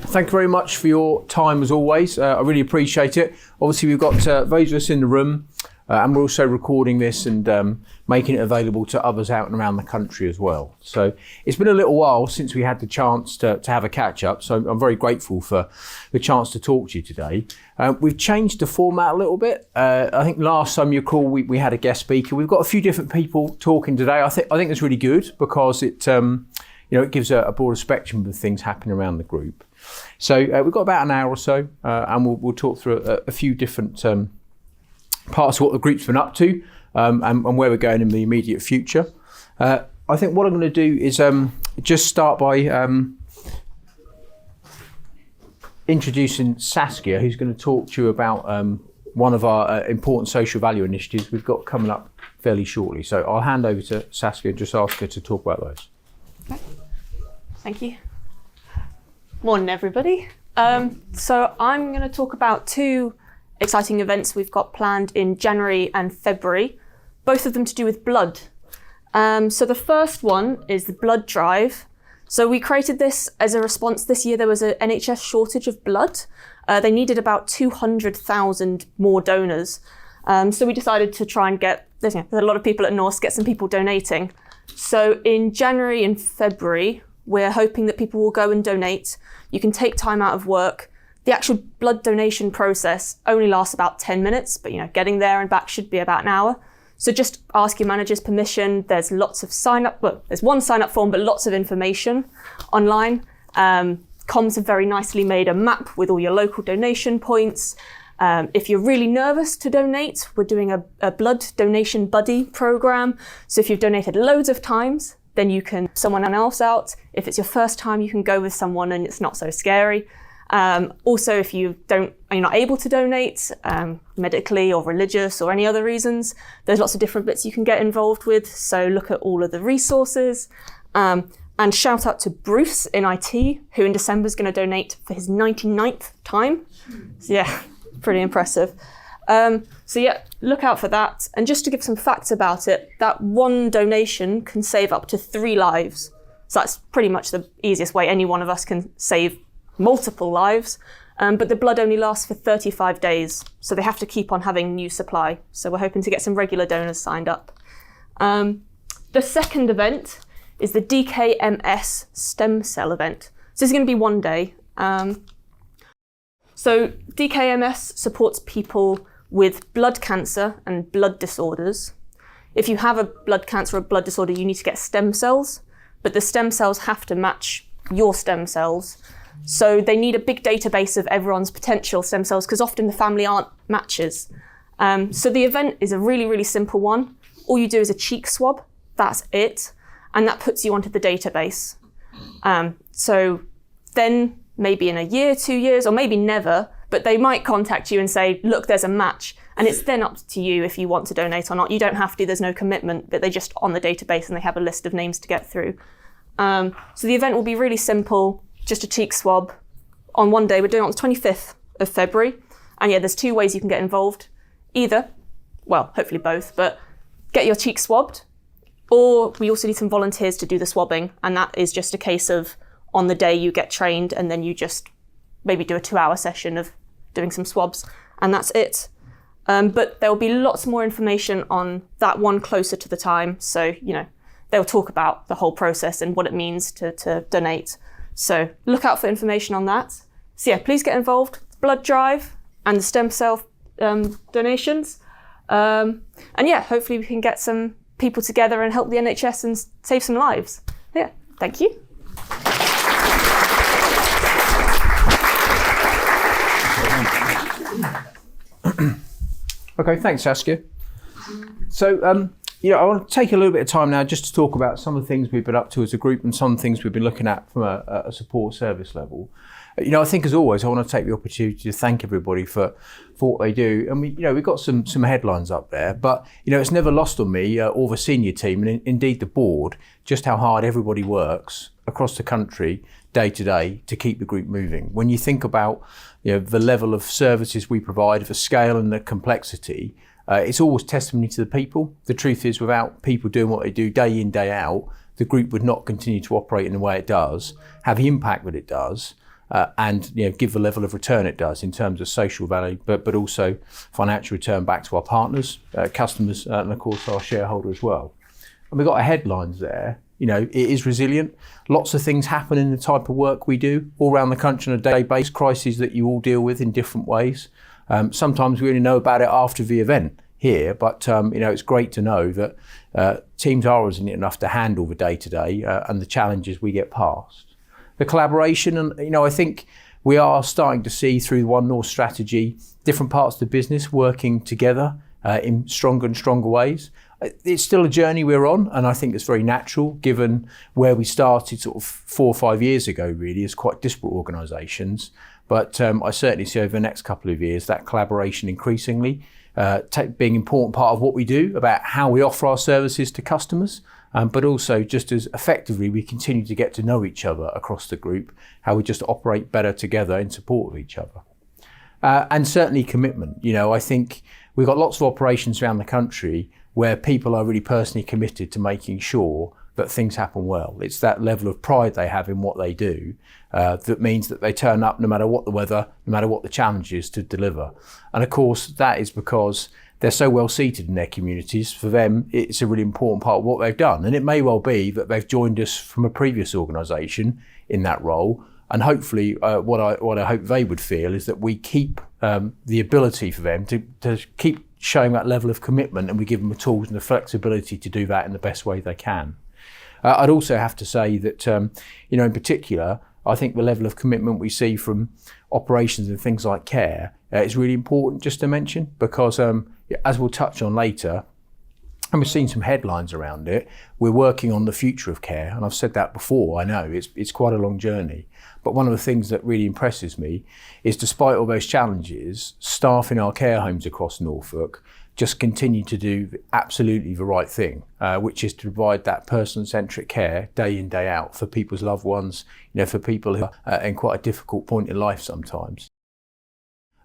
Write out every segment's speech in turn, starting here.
thank you very much for your time as always. I really appreciate it. Obviously we've got those of us in the room and we're also recording this and making it available to others out and around the country as well. So it's been a little while since we had the chance to have a catch up, so I'm very grateful for the chance to talk to you today. We've changed the format a little bit. I think last time you called we had a guest speaker. We've got a few different people talking today. I think it's really good because it it gives a broader spectrum of things happening around the group. So we've got about an hour or so and we'll talk through a few different parts of what the group's been up to and where we're going in the immediate future. I think what I'm going to do is just start by introducing Saskia, who's going to talk to you about one of our important social value initiatives we've got coming up fairly shortly. So I'll hand over to Saskia and just ask her to talk about those. Thank you. Morning, everybody. So I'm going to talk about two exciting events we've got planned in January and February, both of them to do with blood. So the first one is the blood drive. So we created this as a response. This year there was an NHS shortage of blood. They needed about 200,000 more donors. So we decided to try and there's a lot of people at Norse, get some people donating. So in January and February, we're hoping that people will go and donate. You can take time out of work. The actual blood donation process only lasts about 10 minutes, but getting there and back should be about an hour. So just ask your manager's permission. There's lots of there's one sign-up form, but lots of information online. Comms have very nicely made a map with all your local donation points. If you're really nervous to donate, we're doing a blood donation buddy program. So if you've donated loads of times, then you can someone else out. If it's your first time, you can go with someone and it's not so scary. Also, if you're not able to donate medically or religious or any other reasons, there's lots of different bits you can get involved with. So look at all of the resources. And shout out to Bruce in IT, who in December is going to donate for his 99th time. So yeah, pretty impressive. So yeah, look out for that. And just to give some facts about it, that one donation can save up to 3 lives. So that's pretty much the easiest way any one of us can save multiple lives. But the blood only lasts for 35 days. So they have to keep on having new supply. So we're hoping to get some regular donors signed up. The second event is the DKMS stem cell event. So this is going to be one day. So DKMS supports people with blood cancer and blood disorders. If you have a blood cancer or blood disorder, you need to get stem cells, but the stem cells have to match your stem cells. So they need a big database of everyone's potential stem cells because often the family aren't matches. So the event is a really, really simple one. All you do is a cheek swab, that's it, and that puts you onto the database. So then maybe in a year, 2 years, or maybe never, but they might contact you and say, look, there's a match. And it's then up to you if you want to donate or not. You don't have to, there's no commitment, but they're just on the database and they have a list of names to get through. So the event will be really simple, just a cheek swab. On one day, we're doing it on the 25th of February. And yeah, there's 2 ways you can get involved. Either, well, hopefully both, but get your cheek swabbed, or we also need some volunteers to do the swabbing. And that is just a case of on the day you get trained and then you just maybe do a 2-hour session of doing some swabs, and that's it. But there will be lots more information on that one closer to the time. So, they'll talk about the whole process and what it means to donate. So look out for information on that. So yeah, please get involved. Blood drive and the stem cell donations. And yeah, hopefully we can get some people together and help the NHS and save some lives. Yeah, thank you. Okay, thanks, Saskia. So, I want to take a little bit of time now just to talk about some of the things we've been up to as a group and some things we've been looking at from a support service level. I think as always, I want to take the opportunity to thank everybody for what they do. And we've got some headlines up there, but it's never lost on me or the senior team and indeed the board just how hard everybody works across the country day to day to keep the group moving. When you think about the level of services we provide, the scale and the complexity, it's always testimony to the people. The truth is, without people doing what they do day in, day out, the group would not continue to operate in the way it does, have the impact that it does, and give the level of return it does in terms of social value, but also financial return back to our partners, customers, and of course our shareholder as well. And we've got our headlines there. It is resilient. Lots of things happen in the type of work we do all around the country on a daily basis, crises that you all deal with in different ways. Sometimes we only know about it after the event here, but it's great to know that teams are resilient enough to handle the day-to-day and the challenges we get past. The collaboration, and I think we are starting to see through the One Norse strategy, different parts of the business working together in stronger and stronger ways. It's still a journey we're on, and I think it's very natural given where we started sort of 4 or 5 years ago, really, as quite disparate organisations. But I certainly see over the next couple of years that collaboration increasingly being an important part of what we do about how we offer our services to customers, but also just as effectively we continue to get to know each other across the group, how we just operate better together in support of each other. And certainly commitment. I think we've got lots of operations around the country where people are really personally committed to making sure that things happen well. It's that level of pride they have in what they do that means that they turn up no matter what the weather, no matter what the challenge is, to deliver. And of course, that is because they're so well seated in their communities. For them, it's a really important part of what they've done. And it may well be that they've joined us from a previous organisation in that role. And hopefully what I hope they would feel is that we keep the ability for them to keep showing that level of commitment, and we give them the tools and the flexibility to do that in the best way they can. I'd also have to say that, in particular, I think the level of commitment we see from operations and things like care is really important just to mention, because as we'll touch on later, and we've seen some headlines around it, we're working on the future of care. And I've said that before, I know, it's quite a long journey. But one of the things that really impresses me is, despite all those challenges, staff in our care homes across Norfolk just continue to do absolutely the right thing, which is to provide that person-centric care day in, day out for people's loved ones, for people who are in quite a difficult point in life sometimes.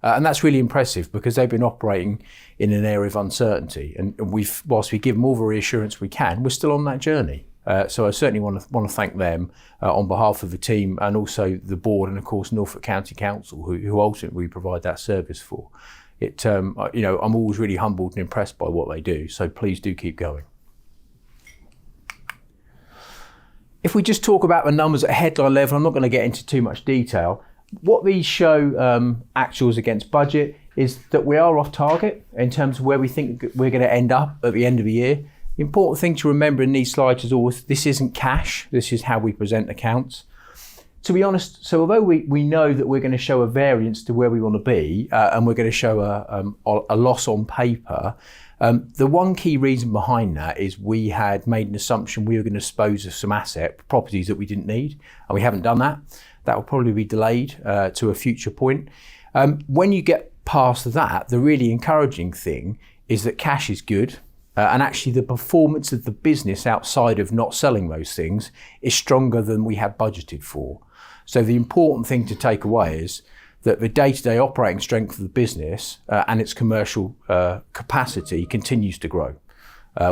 And that's really impressive because they've been operating in an area of uncertainty. And whilst we give them all the reassurance we can, we're still on that journey. So I certainly want to thank them on behalf of the team, and also the board, and of course Norfolk County Council, who ultimately we provide that service for. I'm always really humbled and impressed by what they do. So please do keep going. If we just talk about the numbers at a headline level, I'm not going to get into too much detail. What these show actuals against budget is that we are off target in terms of where we think we're going to end up at the end of the year. The important thing to remember in these slides is always this isn't cash, this is how we present accounts. To be honest, so although we know that we're going to show a variance to where we want to be, and we're going to show a loss on paper, the one key reason behind that is we had made an assumption we were going to dispose of some properties that we didn't need, and we haven't done that. That will probably be delayed to a future point. When you get past that, the really encouraging thing is that cash is good. And actually the performance of the business outside of not selling those things is stronger than we had budgeted for. So the important thing to take away is that the day-to-day operating strength of the business and its commercial capacity continues to grow,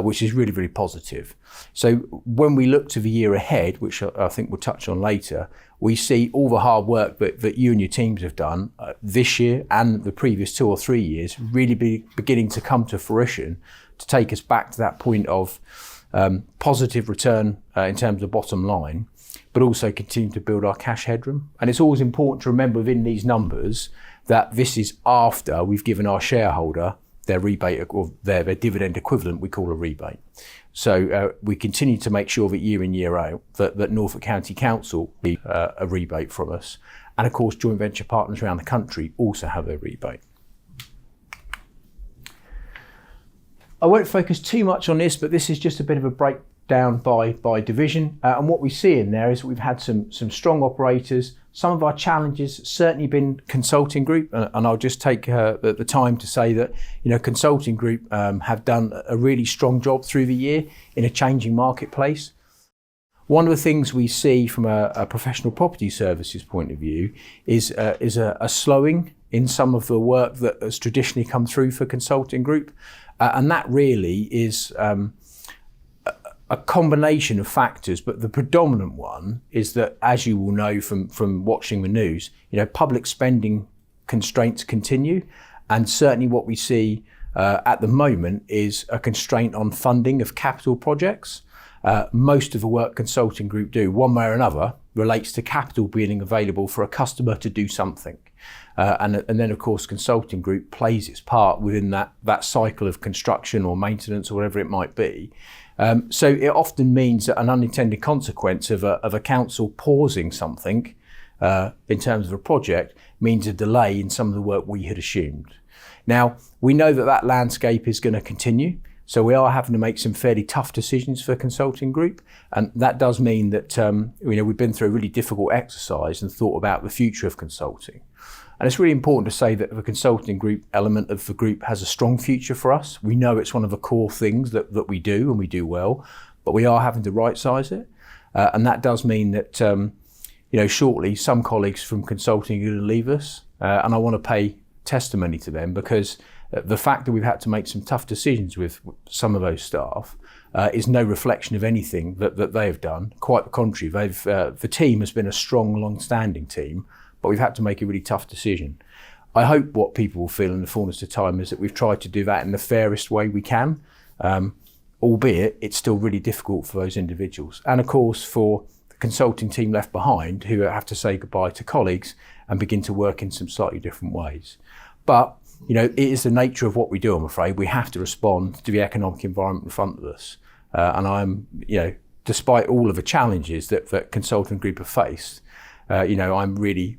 which is really, really positive. So when we look to the year ahead, which I think we'll touch on later, we see all the hard work that you and your teams have done this year and the previous 2 or 3 years really beginning to come to fruition, to take us back to that point of positive return in terms of bottom line, but also continue to build our cash headroom. And it's always important to remember within these numbers that this is after we've given our shareholder their rebate, or their dividend equivalent we call a rebate. So we continue to make sure that year in, year out, that Norfolk County Council need a rebate from us. And of course, joint venture partners around the country also have a rebate. I won't focus too much on this, but this is just a bit of a breakdown by division. And what we see in there is that we've had some strong operators. Some of our challenges certainly been Consulting Group, and I'll just take the time to say that Consulting Group have done a really strong job through the year in a changing marketplace. One of the things we see from a professional property services point of view is a slowing in some of the work that has traditionally come through for Consulting Group. And that really is, I a combination of factors, but the predominant one is that, as you will know from watching the news, public spending constraints continue, and certainly what we see at the moment is a constraint on funding of capital projects. Most of the work Consulting Group do, one way or another, relates to capital being available for a customer to do something. And then, of course, Consulting Group plays its part within that cycle of construction or maintenance or whatever it might be. So it often means that an unintended consequence of a council pausing something in terms of a project means a delay in some of the work we had assumed. Now, we know that landscape is going to continue. So we are having to make some fairly tough decisions for Consulting Group, and that does mean that we've been through a really difficult exercise and thought about the future of consulting. And it's really important to say that the Consulting Group element of the group has a strong future for us. We know it's one of the core things that we do and we do well, but we are having to right-size it, and that does mean that shortly some colleagues from consulting are going to leave us, and I want to pay testimony to them, because the fact that we've had to make some tough decisions with some of those staff is no reflection of anything that they have done. Quite the contrary, the team has been a strong, long-standing team, but we've had to make a really tough decision. I hope what people will feel in the fullness of time is that we've tried to do that in the fairest way we can, albeit it's still really difficult for those individuals. And of course, for the consulting team left behind, who have to say goodbye to colleagues and begin to work in some slightly different ways. But it is the nature of what we do, I'm afraid. We have to respond to the economic environment in front of us. And I'm, despite all of the challenges that Consulting Group have faced, I'm really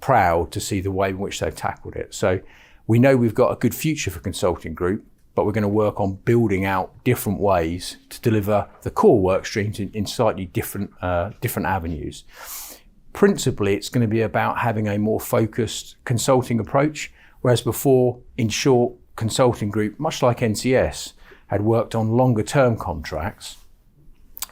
proud to see the way in which they've tackled it. So we know we've got a good future for Consulting Group, but we're going to work on building out different ways to deliver the core work streams in slightly different avenues. Principally, it's going to be about having a more focused consulting approach. Whereas before, in short, Consulting Group, much like NCS, had worked on longer term contracts.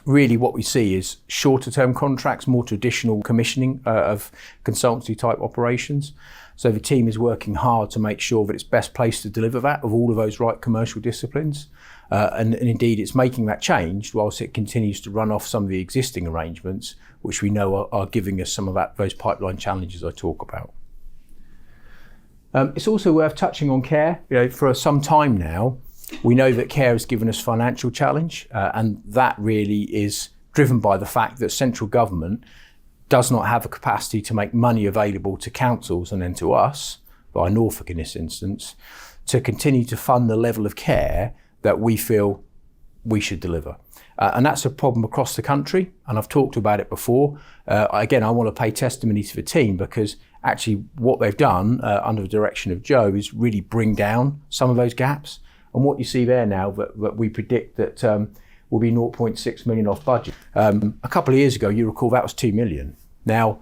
Really what we see is shorter term contracts, more traditional commissioning of consultancy type operations. So the team is working hard to make sure that it's best placed to deliver that of all of those right commercial disciplines. And indeed, it's making that change whilst it continues to run off some of the existing arrangements, which we know are giving us some of those pipeline challenges I talk about. It's also worth touching on care. For some time now, we know that care has given us financial challenge, and that really is driven by the fact that central government does not have a capacity to make money available to councils and then to us, by Norfolk in this instance, to continue to fund the level of care that we feel we should deliver. And that's a problem across the country, and I've talked about it before. Again, I want to pay testimony to the team, because actually what they've done under the direction of Joe is really bring down some of those gaps. And what you see there now, that we predict that will be 0.6 million off budget. A couple of years ago, you recall, that was 2 million. Now,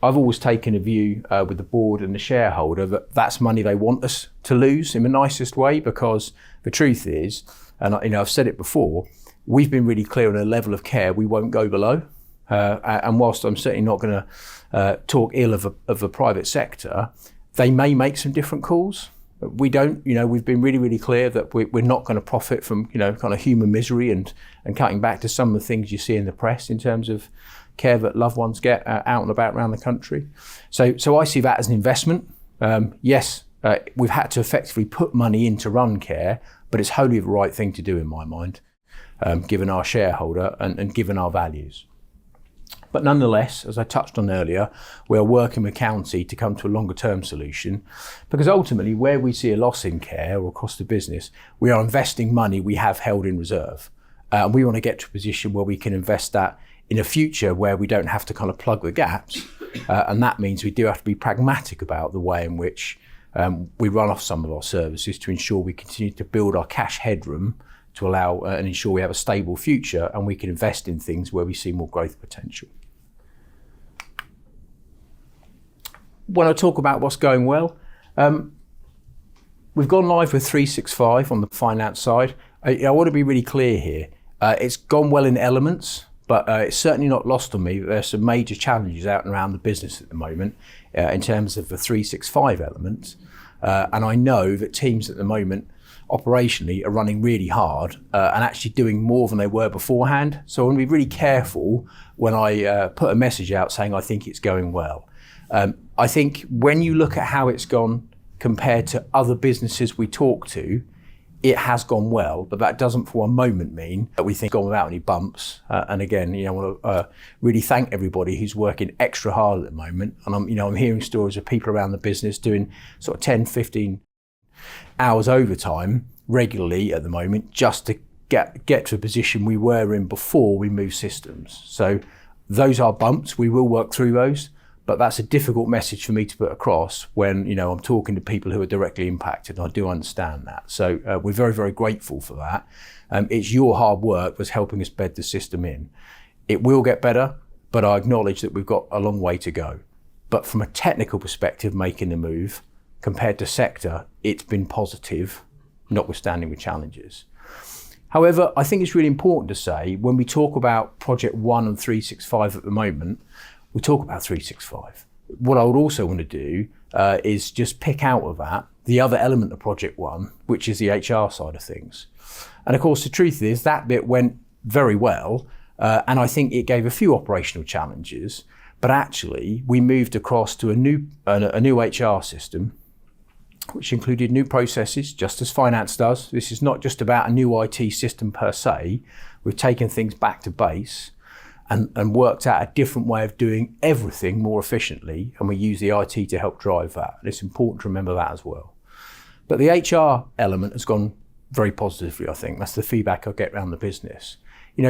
I've always taken a view with the board and the shareholder that that's money they want us to lose in the nicest way, because the truth is, and I've said it before, we've been really clear on a level of care we won't go below. And whilst I'm certainly not going to talk ill of the private sector, they may make some different calls. We don't, we've been really, really clear that we're not going to profit from, kind of human misery and cutting back to some of the things you see in the press in terms of care that loved ones get out and about around the country. So I see that as an investment. Yes, we've had to effectively put money in to run care, but it's wholly the right thing to do in my mind, given our shareholder and given our values. But nonetheless, as I touched on earlier, we are working with county to come to a longer term solution, because ultimately where we see a loss in care or across the business, we are investing money we have held in reserve. And we want to get to a position where we can invest that in a future where we don't have to kind of plug the gaps. And that means we do have to be pragmatic about the way in which we run off some of our services to ensure we continue to build our cash headroom to allow and ensure we have a stable future, and we can invest in things where we see more growth potential. When I talk about what's going well, we've gone live with 365 on the finance side. I want to be really clear here. It's gone well in elements, but it's certainly not lost on me that there's some major challenges out and around the business at the moment in terms of the 365 elements. And I know that teams at the moment operationally are running really hard and actually doing more than they were beforehand. So I want to be really careful when I put a message out saying I think it's going well. I think when you look at how it's gone compared to other businesses we talk to, it has gone well, but that doesn't for one moment mean that we think it's gone without any bumps. And again, I want to really thank everybody who's working extra hard at the moment. And I'm hearing stories of people around the business doing sort of 10, 15 hours overtime regularly at the moment just to get to a position we were in before we moved systems. So those are bumps. We will work through those. But that's a difficult message for me to put across when I'm talking to people who are directly impacted. And I do understand that. So we're very, very grateful for that. It's your hard work that's helping us bed the system in. It will get better, but I acknowledge that we've got a long way to go. But from a technical perspective, making the move, compared to sector, it's been positive, notwithstanding the challenges. However, I think it's really important to say when we talk about Project One and 365 at the moment, we talk about 365. What I would also want to do is just pick out of that the other element of Project One, which is the HR side of things. And of course, the truth is that bit went very well, and I think it gave a few operational challenges. But actually, we moved across to a new HR system, which included new processes, just as finance does. This is not just about a new IT system per se. We've taken things back to base and worked out a different way of doing everything more efficiently, and we use the IT to help drive that. And it's important to remember that as well. But the HR element has gone very positively, I think. That's the feedback I get around the business.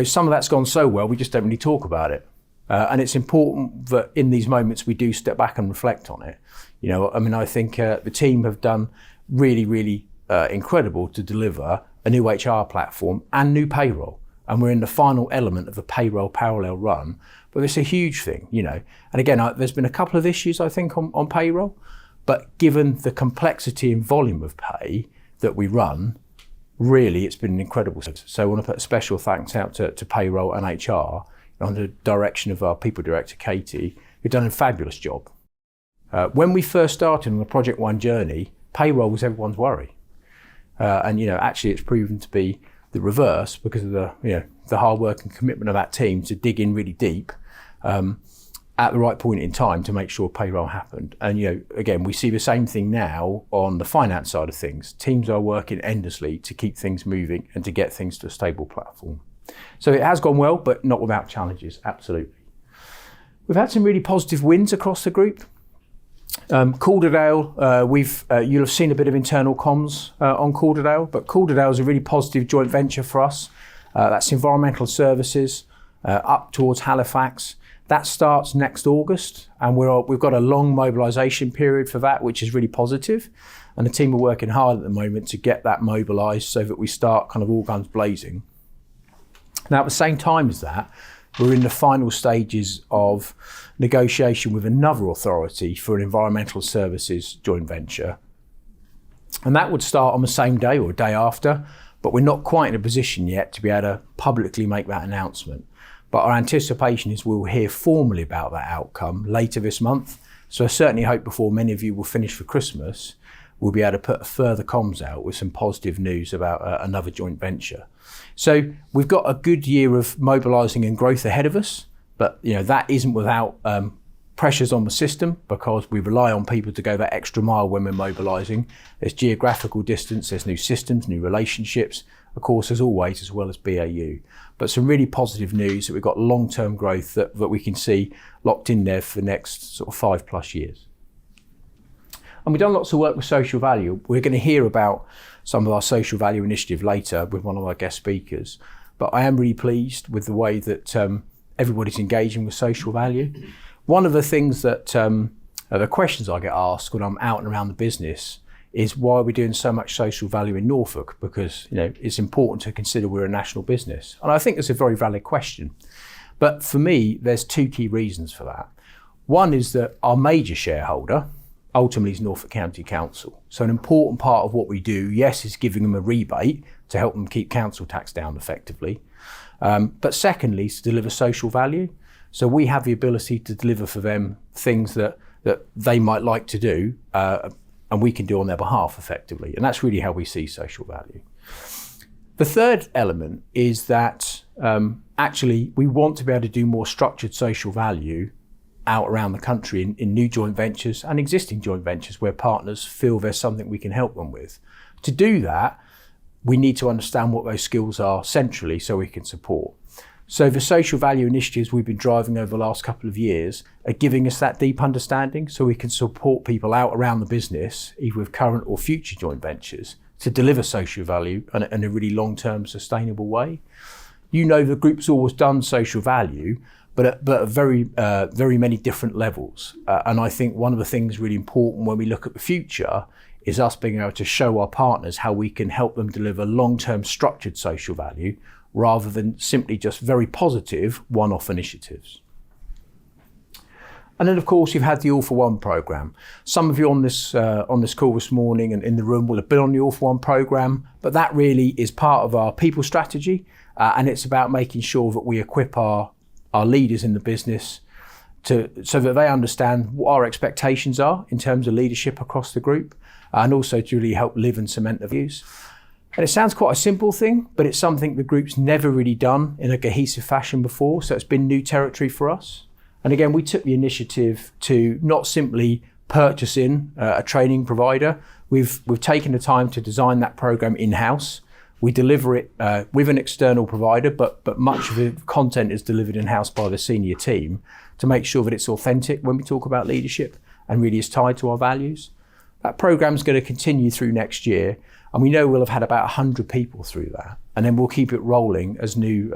Some of that's gone so well, we just don't really talk about it. And it's important that in these moments we do step back and reflect on it. I think the team have done really, really incredible to deliver a new HR platform and new payroll. And we're in the final element of the payroll parallel run, but it's a huge thing, And again, there's been a couple of issues, I think, on payroll, but given the complexity and volume of pay that we run, really, it's been an incredible success. So I want to put a special thanks out to payroll and HR under the direction of our people director, Katie, who've done a fabulous job. When we first started on the Project One journey, payroll was everyone's worry. Actually it's proven to be the reverse because of the hard work and commitment of that team to dig in really deep at the right point in time to make sure payroll happened. And again, we see the same thing now on the finance side of things. Teams are working endlessly to keep things moving and to get things to a stable platform. So it has gone well, but not without challenges, absolutely. We've had some really positive wins across the group. Calderdale, you'll have seen a bit of internal comms on Calderdale, but Calderdale is a really positive joint venture for us. That's environmental services up towards Halifax. That starts next August, and we've got a long mobilisation period for that, which is really positive. And the team are working hard at the moment to get that mobilised so that we start kind of all guns blazing. Now, at the same time as that, we're in the final stages of negotiation with another authority for an environmental services joint venture. And that would start on the same day or day after, but we're not quite in a position yet to be able to publicly make that announcement. But our anticipation is we'll hear formally about that outcome later this month. So I certainly hope before many of you will finish for Christmas, we'll be able to put further comms out with some positive news about another joint venture. So we've got a good year of mobilising and growth ahead of us, but that isn't without pressures on the system because we rely on people to go that extra mile when we're mobilising. There's geographical distance, there's new systems, new relationships, of course, as always, as well as BAU. But some really positive news that we've got long-term growth that we can see locked in there for the next sort of 5+ years. And we've done lots of work with social value. We're going to hear about some of our social value initiative later with one of our guest speakers. But I am really pleased with the way that everybody's engaging with social value. One of the things that, the questions I get asked when I'm out and around the business is why are we doing so much social value in Norfolk? Because it's important to consider we're a national business. And I think that's a very valid question. But for me, there's two key reasons for that. One is that our major shareholder, ultimately is Norfolk County Council. So an important part of what we do, yes, is giving them a rebate to help them keep council tax down effectively. But secondly, is to deliver social value. So we have the ability to deliver for them things that they might like to do. And and we can do on their behalf effectively. And that's really how we see social value. The third element is that actually we want to be able to do more structured social value out around the country in new joint ventures and existing joint ventures where partners feel there's something we can help them with. To do that, we need to understand what those skills are centrally so we can support. So the social value initiatives we've been driving over the last couple of years are giving us that deep understanding so we can support people out around the business, either with current or future joint ventures, to deliver social value in a really long-term sustainable way. You know, the group's always done social value, but at very many different levels. And I think one of the things really important when we look at the future is us being able to show our partners how we can help them deliver long-term structured social value rather than simply just very positive one-off initiatives. And then of course you've had the All for One programme. Some of you on this call this morning and in the room will have been on the All for One programme, but that really is part of our people strategy, and it's about making sure that we equip our leaders in the business so that they understand what our expectations are in terms of leadership across the group, and also to really help live and cement the views. And it sounds quite a simple thing, but it's something the group's never really done in a cohesive fashion before, so it's been new territory for us. And again, we took the initiative to not simply purchase in a training provider. We've taken the time to design that program in-house. We deliver it with an external provider, but much of the content is delivered in-house by the senior team to make sure that it's authentic when we talk about leadership and really is tied to our values. That program's going to continue through next year, and we know we'll have had about 100 people through that. And then we'll keep it rolling as new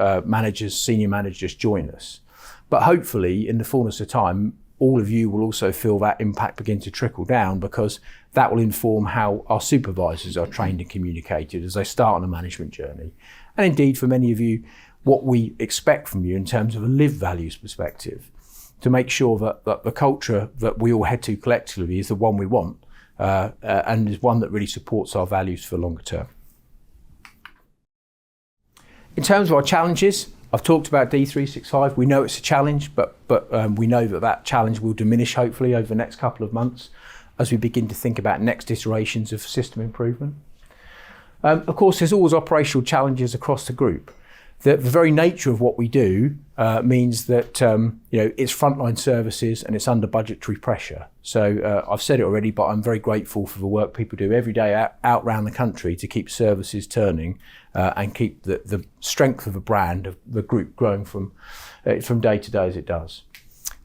senior managers join us. But hopefully, in the fullness of time, all of you will also feel that impact begin to trickle down, because that will inform how our supervisors are trained and communicated as they start on a management journey. And indeed, for many of you, what we expect from you in terms of a lived values perspective, to make sure that the culture that we all head to collectively is the one we want, and is one that really supports our values for the longer term. In terms of our challenges, I've talked about D365. We know it's a challenge, but we know that challenge will diminish hopefully over the next couple of months as we begin to think about next iterations of system improvement. Of course, there's always operational challenges across the group. The very nature of what we do means that it's frontline services and it's under budgetary pressure. So I've said it already, but I'm very grateful for the work people do every day out around the country to keep services turning and keep the strength of the brand of the group growing from day to day as it does.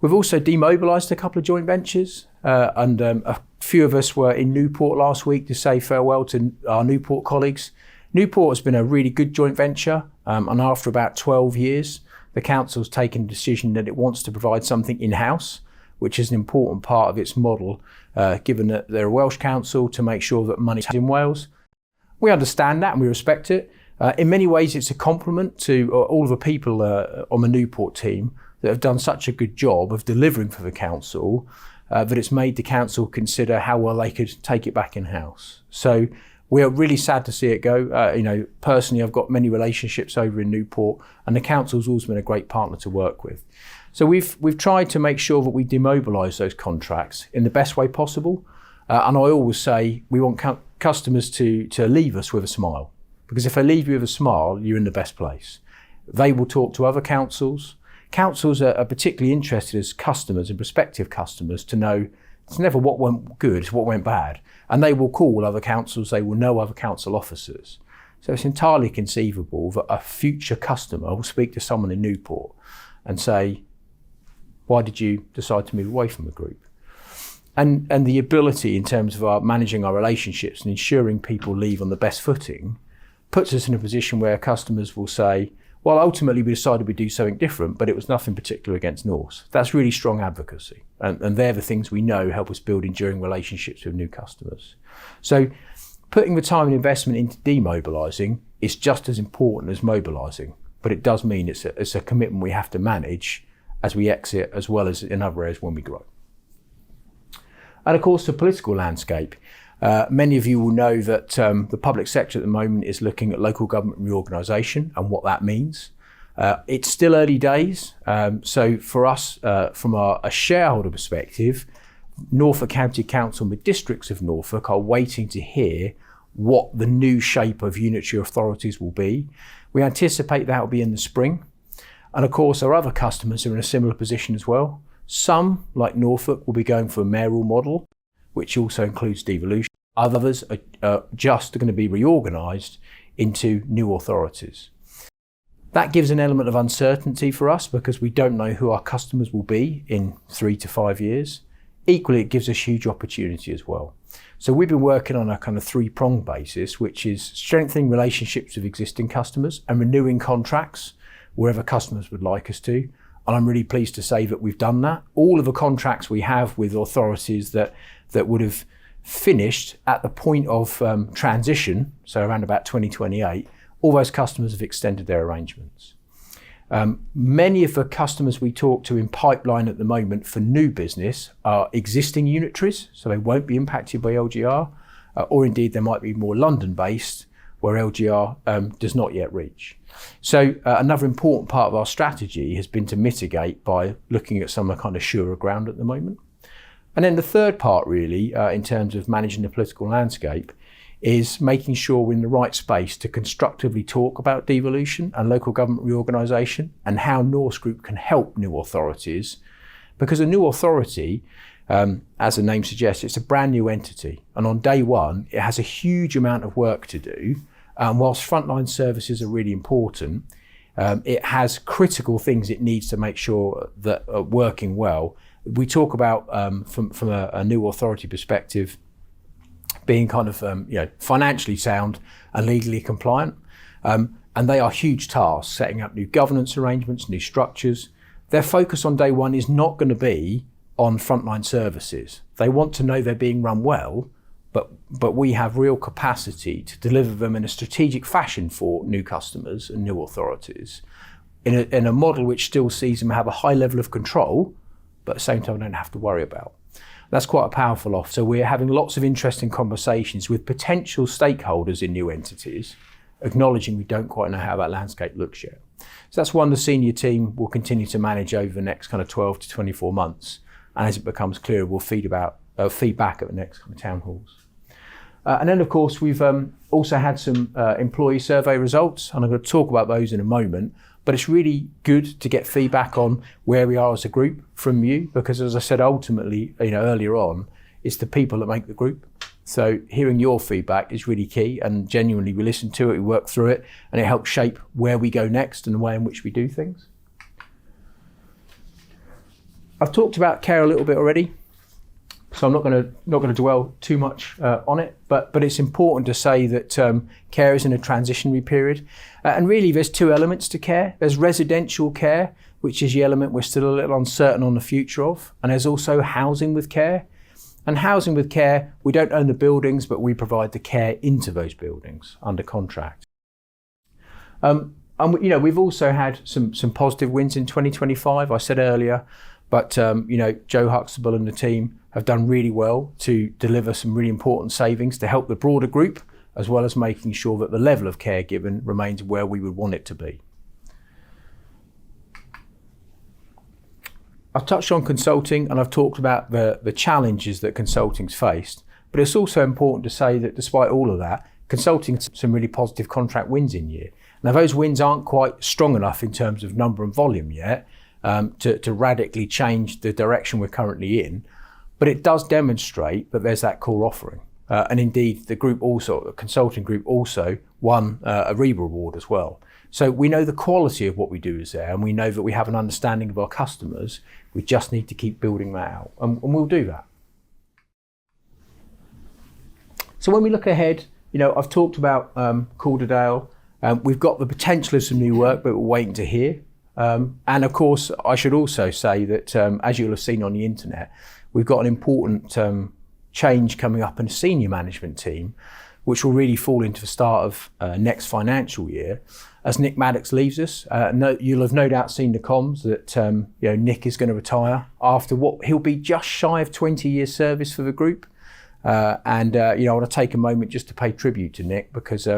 We've also demobilised a couple of joint ventures, and a few of us were in Newport last week to say farewell to our Newport colleagues. Newport has been a really good joint venture, and after about 12 years, the council's taken a decision that it wants to provide something in-house, which is an important part of its model, given that they're a Welsh council, to make sure that money's in Wales. We understand that and we respect it. In many ways, it's a compliment to all of the people on the Newport team that have done such a good job of delivering for the council, that it's made the council consider how well they could take it back in-house. So we are really sad to see it go. Personally, I've got many relationships over in Newport, and the council's always been a great partner to work with. So we've tried to make sure that we demobilise those contracts in the best way possible. And I always say we want customers to leave us with a smile, because if they leave you with a smile, you're in the best place. They will talk to other councils. Councils are particularly interested as customers and prospective customers to know it's never what went good, it's what went bad. And they will call other councils, they will know other council officers. So it's entirely conceivable that a future customer will speak to someone in Newport and say, why did you decide to move away from the group? And the ability in terms of managing our relationships and ensuring people leave on the best footing puts us in a position where customers will say, well, ultimately we decided we'd do something different, but it was nothing particular against Norse. That's really strong advocacy. And they're the things we know help us build enduring relationships with new customers. So putting the time and investment into demobilising is just as important as mobilising, but it does mean it's a commitment we have to manage as we exit, as well as in other areas when we grow. And of course, the political landscape. Many of you will know that the public sector at the moment is looking at local government reorganisation and what that means. It's still early days, so for us, from a shareholder perspective, Norfolk County Council mid-districts of Norfolk are waiting to hear what the new shape of unitary authorities will be. We anticipate that will be in the spring. And of course, our other customers are in a similar position as well. Some, like Norfolk, will be going for a mayoral model, which also includes devolution. Others are just going to be reorganised into new authorities. That gives an element of uncertainty for us because we don't know who our customers will be in 3 to 5 years. Equally, it gives us huge opportunity as well. So we've been working on a kind of three-pronged basis, which is strengthening relationships with existing customers and renewing contracts wherever customers would like us to. And I'm really pleased to say that we've done that. All of the contracts we have with authorities that would have finished at the point of transition, so around about 2028, all those customers have extended their arrangements. Many of the customers we talk to in pipeline at the moment for new business are existing unitaries, so they won't be impacted by LGR, or indeed they might be more London-based, where LGR does not yet reach. So another important part of our strategy has been to mitigate by looking at some kind of surer ground at the moment. And then the third part really, in terms of managing the political landscape, is making sure we're in the right space to constructively talk about devolution and local government reorganisation and how Norse Group can help new authorities. Because a new authority, as the name suggests, it's a brand new entity. And on day one, it has a huge amount of work to do. Whilst frontline services are really important, it has critical things it needs to make sure that are working well. We talk about, from a new authority perspective, being kind of financially sound and legally compliant. And they are huge tasks, setting up new governance arrangements, new structures. Their focus on day one is not going to be on frontline services. They want to know they're being run well, but we have real capacity to deliver them in a strategic fashion for new customers and new authorities in a model which still sees them have a high level of control, but at the same time don't have to worry about. That's quite a powerful offer. So we're having lots of interesting conversations with potential stakeholders in new entities, acknowledging we don't quite know how that landscape looks yet. So that's one the senior team will continue to manage over the next kind of 12 to 24 months. And as it becomes clearer, we'll feedback at the next kind of town halls. And then, of course, we've also had some employee survey results, and I'm going to talk about those in a moment. But it's really good to get feedback on where we are as a group from you, because as I said, ultimately, earlier on, it's the people that make the group. So hearing your feedback is really key, and genuinely we listen to it, we work through it, and it helps shape where we go next and the way in which we do things. I've talked about care a little bit already, so I'm not going to dwell too much on it, but it's important to say that care is in a transitionary period. And really there's two elements to care. There's residential care, which is the element we're still a little uncertain on the future of. And there's also housing with care. And housing with care, we don't own the buildings, but we provide the care into those buildings under contract. And we've also had some positive wins in 2025, I said earlier, but Joe Huxtable and the team have done really well to deliver some really important savings to help the broader group, as well as making sure that the level of care given remains where we would want it to be. I've touched on consulting and I've talked about the challenges that consulting's faced, but it's also important to say that despite all of that, consulting has some really positive contract wins in year. Now those wins aren't quite strong enough in terms of number and volume yet to radically change the direction we're currently in, but it does demonstrate that there's that core offering. And indeed, the consulting group also won a REBA award as well. So we know the quality of what we do is there, and we know that we have an understanding of our customers. We just need to keep building that out, and we'll do that. So when we look ahead, I've talked about Calderdale. We've got the potential of some new work, but we're waiting to hear. And of course, I should also say that, as you'll have seen on the internet, we've got an important change coming up in the senior management team, which will really fall into the start of next financial year. As Nick Maddox leaves us, you'll have no doubt seen the comms that Nick is going to retire after what he'll be just shy of 20 years service for the group. I want to take a moment just to pay tribute to Nick, because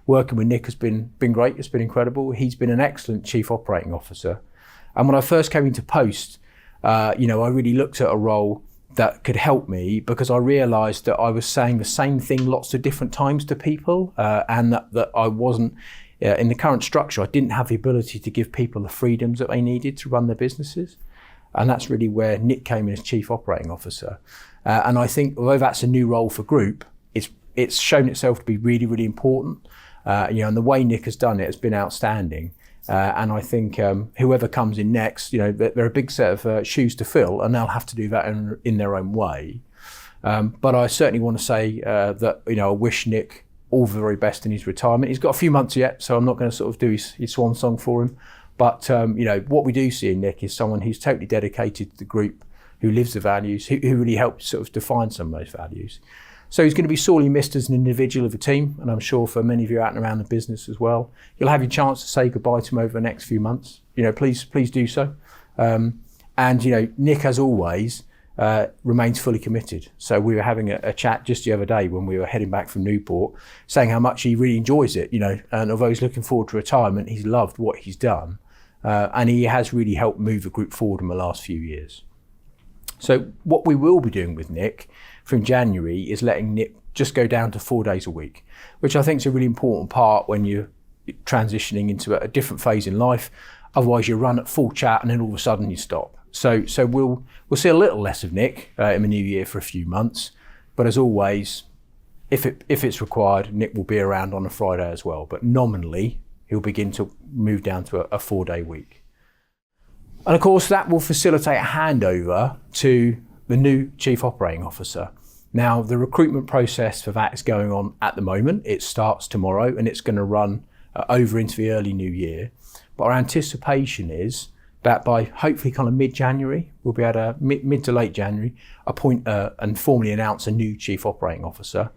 working with Nick has been great. It's been incredible. He's been an excellent chief operating officer. And when I first came into post, I really looked at a role that could help me, because I realised that I was saying the same thing lots of different times to people, and that I wasn't, in the current structure, I didn't have the ability to give people the freedoms that they needed to run their businesses. And that's really where Nick came in as Chief Operating Officer. And I think, although that's a new role for Group, it's shown itself to be really, really important. And the way Nick has done it has been outstanding. And I think whoever comes in next, they're a big set of shoes to fill, and they'll have to do that in their own way. But I certainly want to say that, I wish Nick all the very best in his retirement. He's got a few months yet, so I'm not going to sort of do his swan song for him. But, what we do see in Nick is someone who's totally dedicated to the Group, who lives the values, who really helped sort of define some of those values. So he's going to be sorely missed as an individual of the team, and I'm sure for many of you out and around the business as well. You'll have your chance to say goodbye to him over the next few months. Please do so. And Nick, as always, remains fully committed. So we were having a chat just the other day when we were heading back from Newport, saying how much he really enjoys it, and although he's looking forward to retirement, he's loved what he's done. And he has really helped move the Group forward in the last few years. So what we will be doing with Nick from January is letting Nick just go down to 4 days a week, which I think is a really important part when you're transitioning into a different phase in life. Otherwise you run at full chat and then all of a sudden you stop. So we'll see a little less of Nick in the new year for a few months. But as always, if it's required, Nick will be around on a Friday as well. But nominally, he'll begin to move down to a 4-day week. And of course, that will facilitate a handover to the new Chief Operating Officer. Now, the recruitment process for that is going on at the moment. It starts tomorrow and it's going to run over into the early new year. But our anticipation is that by hopefully kind of mid-January, we'll be able to, mid to late January, appoint and formally announce a new Chief Operating Officer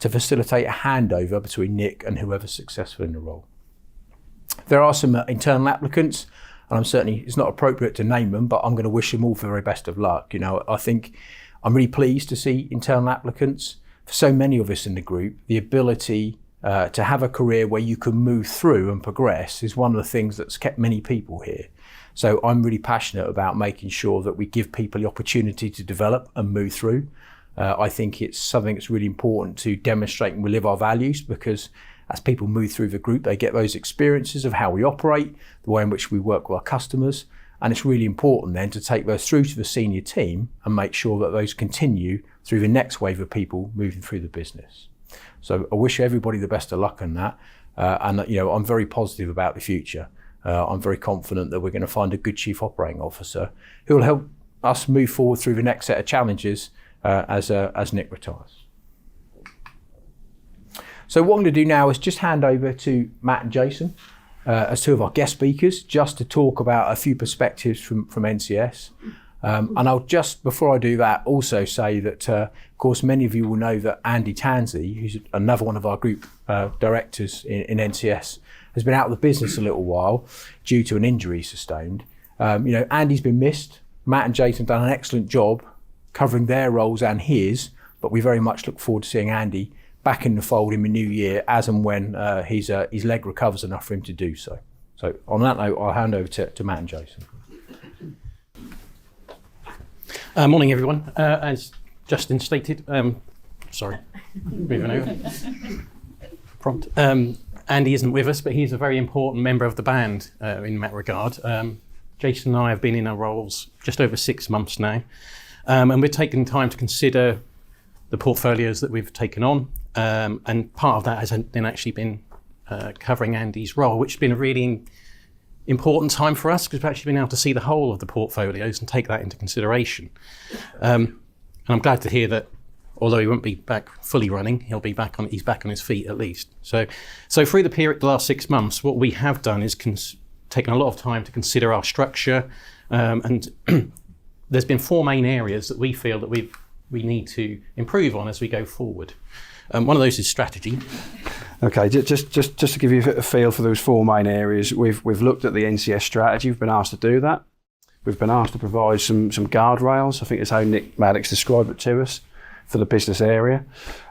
to facilitate a handover between Nick and whoever's successful in the role. There are some internal applicants, and it's not appropriate to name them, but I'm going to wish them all the very best of luck. I think I'm really pleased to see internal applicants. For so many of us in the Group, the ability to have a career where you can move through and progress is one of the things that's kept many people here. So I'm really passionate about making sure that we give people the opportunity to develop and move through. I think it's something that's really important to demonstrate and we live our values, because as people move through the Group, they get those experiences of how we operate, the way in which we work with our customers. And it's really important then to take those through to the senior team and make sure that those continue through the next wave of people moving through the business. So I wish everybody the best of luck on that. And I'm very positive about the future. I'm very confident that we're going to find a good Chief Operating Officer who will help us move forward through the next set of challenges as Nick retires. So what I'm going to do now is just hand over to Matt and Jason as two of our guest speakers, just to talk about a few perspectives from NCS. And I'll just, before I do that, also say that, of course, many of you will know that Andy Tansey, who's another one of our Group directors in NCS, has been out of the business a little while due to an injury sustained. Andy's been missed. Matt and Jason have done an excellent job covering their roles and his, but we very much look forward to seeing Andy back in the fold in the new year as and when his leg recovers enough for him to do so. So on that note, I'll hand over to Matt and Jason. Morning, everyone. As Justin stated, moving over. Prompt. Andy isn't with us, but he's a very important member of the band in that regard. Jason and I have been in our roles just over 6 months now, and we're taking time to consider the portfolios that we've taken on, and part of that has then actually been covering Andy's role, which has been a really important time for us because we've actually been able to see the whole of the portfolios and take that into consideration. And I'm glad to hear that although he won't be back fully running, he's back on his feet at least. So through the last 6 months, what we have done is taken a lot of time to consider our structure, and there's been 4 main areas that we feel that we need to improve on as we go forward. One of those is strategy. Okay, just to give you a feel for those 4 main areas, we've looked at the NCS strategy. We've been asked to do that. We've been asked to provide some guardrails. I think it's how Nick Maddox described it to us for the business area.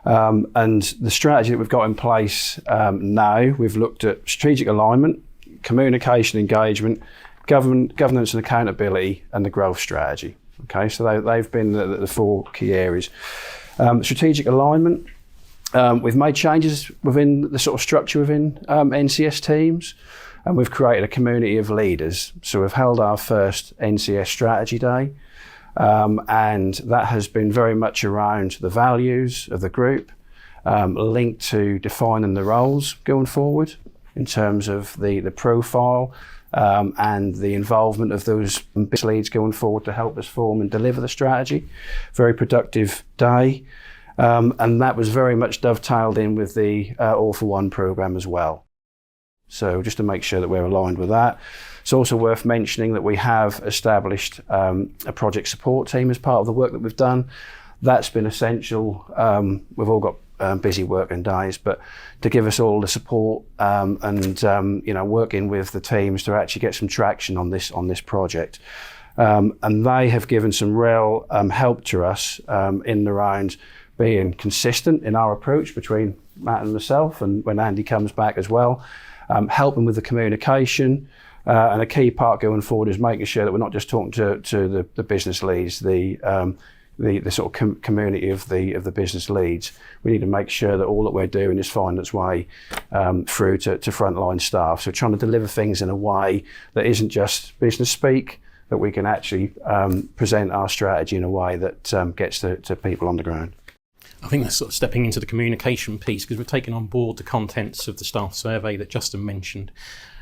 And the strategy that we've got in place now, we've looked at strategic alignment, communication engagement, governance and accountability, and the growth strategy. Okay, so they've been the 4 key areas. Strategic alignment. We've made changes within the sort of structure within NCS teams, and we've created a community of leaders. So we've held our first NCS strategy day, and that has been very much around the values of the group, linked to defining the roles going forward in terms of the profile and the involvement of those business leads going forward to help us form and deliver the strategy. Very productive day. And that was very much dovetailed in with the All for One programme as well. So just to make sure that we're aligned with that. It's also worth mentioning that we have established a project support team as part of the work that we've done. That's been essential. We've all got busy working days, but to give us all the support and working with the teams to actually get some traction on this project. And they have given some real help to us in around being consistent in our approach between Matt and myself, and when Andy comes back as well, helping with the communication. And a key part going forward is making sure that we're not just talking to the business leads, the sort of community of the business leads. We need to make sure that all that we're doing is finding its way through to frontline staff. So trying to deliver things in a way that isn't just business speak, that we can actually present our strategy in a way that gets to people on the ground. I think that's sort of stepping into the communication piece, because we're taking on board the contents of the staff survey that Justin mentioned.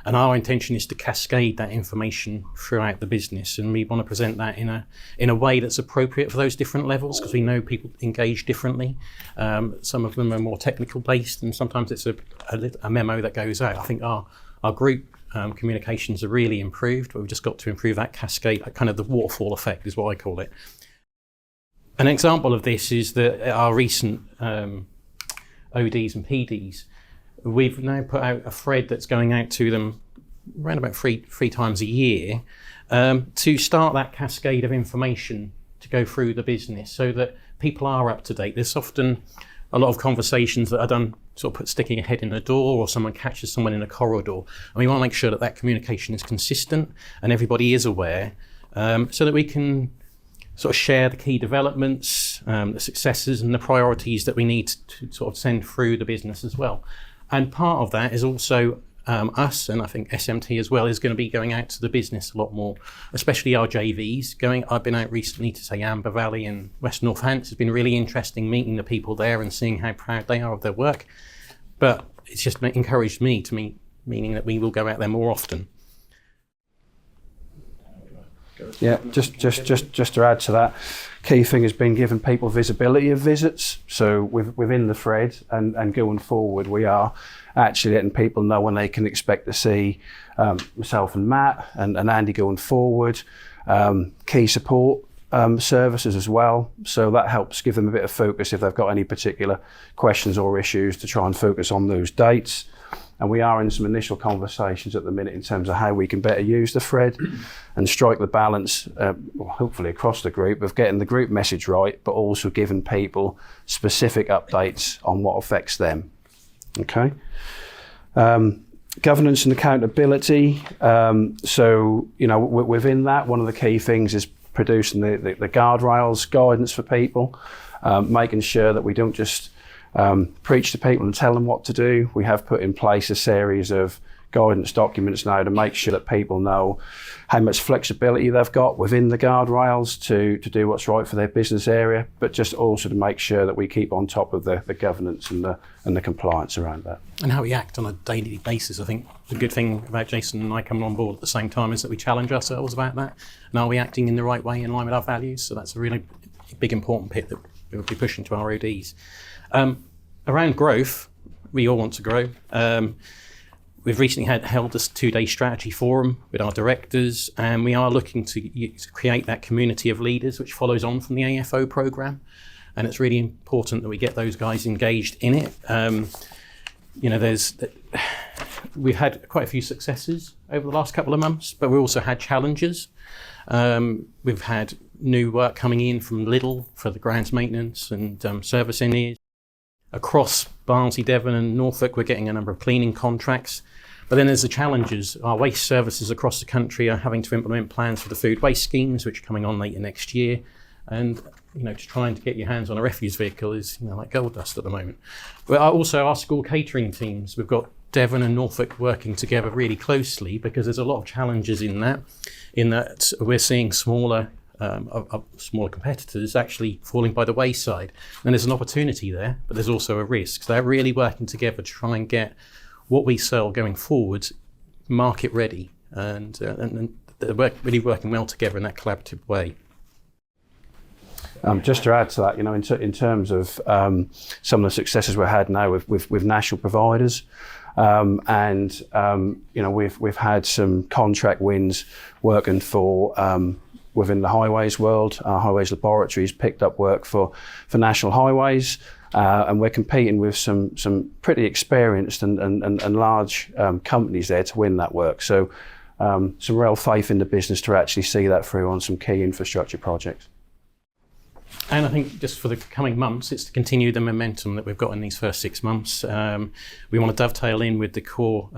And our intention is to cascade that information throughout the business, and we want to present that in a way that's appropriate for those different levels, because we know people engage differently. Some of them are more technical based, and sometimes it's a memo that goes out. I think our group communications are really improved, but we've just got to improve that cascade, kind of the waterfall effect is what I call it. An example of this is our recent ODs and PDs. We've now put out a thread that's going out to them around about three times a year to start that cascade of information to go through the business so that people are up to date. There's often a lot of conversations that are done sort of sticking a head in a door, or someone catches someone in a corridor. And we want to make sure that communication is consistent and everybody is aware, so that we can sort of share the key developments, the successes and the priorities that we need to sort of send through the business as well. And part of that is also us, and I think SMT as well, is going to be going out to the business a lot more, especially our JVs. I've been out recently to, say, Amber Valley and West Northants. It's been really interesting meeting the people there and seeing how proud they are of their work. But it's just encouraged me to meet, meaning that we will go out there more often. Yeah, just to add to that, key thing has been giving people visibility of visits. So within the thread and going forward, we are actually letting people know when they can expect to see myself and Matt and Andy going forward. Key support services as well. So that helps give them a bit of focus if they've got any particular questions or issues, to try and focus on those dates. And we are in some initial conversations at the minute in terms of how we can better use the thread and strike the balance, hopefully across the group, of getting the group message right, but also giving people specific updates on what affects them. Okay. Governance and accountability. So, within that, one of the key things is producing the guardrails, guidance for people, making sure that we don't just preach to people and tell them what to do. We have put in place a series of guidance documents now to make sure that people know how much flexibility they've got within the guardrails to do what's right for their business area, but just also to make sure that we keep on top of the governance and the compliance around that. And how we act on a daily basis. I think the good thing about Jason and I coming on board at the same time is that we challenge ourselves about that. And are we acting in the right way in line with our values? So that's a really big important bit that we will be pushing to our ODs. Around growth, we all want to grow. We've recently held this 2-day strategy forum with our directors, and we are looking to create that community of leaders, which follows on from the AFO programme. And it's really important that we get those guys engaged in it. We've had quite a few successes over the last couple of months, but we also had challenges. We've had new work coming in from Lidl for the grounds maintenance and service engineers. Across Barnsley, Devon and Norfolk, we're getting a number of cleaning contracts. But then there's the challenges. Our waste services across the country are having to implement plans for the food waste schemes, which are coming on later next year. And trying to get your hands on a refuse vehicle is like gold dust at the moment. But also our school catering teams, we've got Devon and Norfolk working together really closely because there's a lot of challenges in that we're seeing smaller competitors actually falling by the wayside. And there's an opportunity there, but there's also a risk. So they're really working together to try and get what we sell going forward market ready, and they're really working well together in that collaborative way. Just to add to that, in terms of some of the successes we've had now with national providers, we've had some contract wins working for within the highways world. Our highways laboratories picked up work for national highways, and we're competing with some pretty experienced and large companies there to win that work. So some real faith in the business to actually see that through on some key infrastructure projects. And I think just for the coming months, it's to continue the momentum that we've got in these first 6 months. We want to dovetail in with the core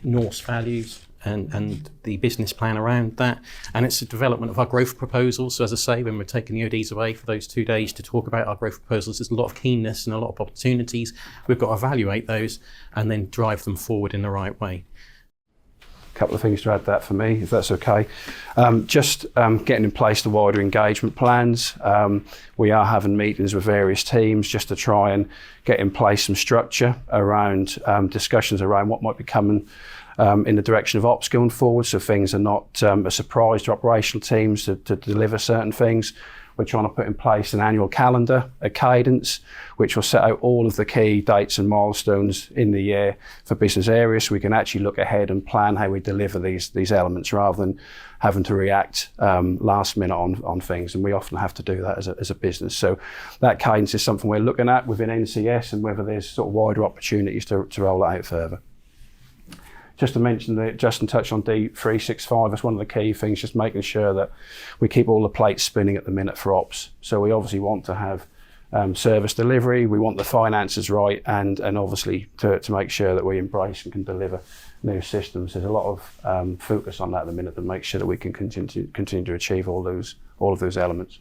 Norse values and the business plan around that. And it's the development of our growth proposals. So as I say, when we're taking the ODs away for those 2 days to talk about our growth proposals, there's a lot of keenness and a lot of opportunities. We've got to evaluate those and then drive them forward in the right way. Couple of things to add that for me, if that's okay. Getting in place the wider engagement plans. We are having meetings with various teams just to try and get in place some structure around discussions around what might be coming in the direction of ops going forward, so things are not a surprise to operational teams to deliver certain things. We're trying to put in place an annual calendar, a cadence, which will set out all of the key dates and milestones in the year for business areas, so we can actually look ahead and plan how we deliver these elements rather than having to react last minute on things. And we often have to do that as a business. So that cadence is something we're looking at within NCS, and whether there's sort of wider opportunities to roll that out further. Just to mention that Justin touched on D365 as one of the key things, just making sure that we keep all the plates spinning at the minute for ops. So we obviously want to have service delivery, we want the finances right, and obviously to make sure that we embrace and can deliver new systems. There's a lot of focus on that at the minute to make sure that we can continue to achieve all of those elements.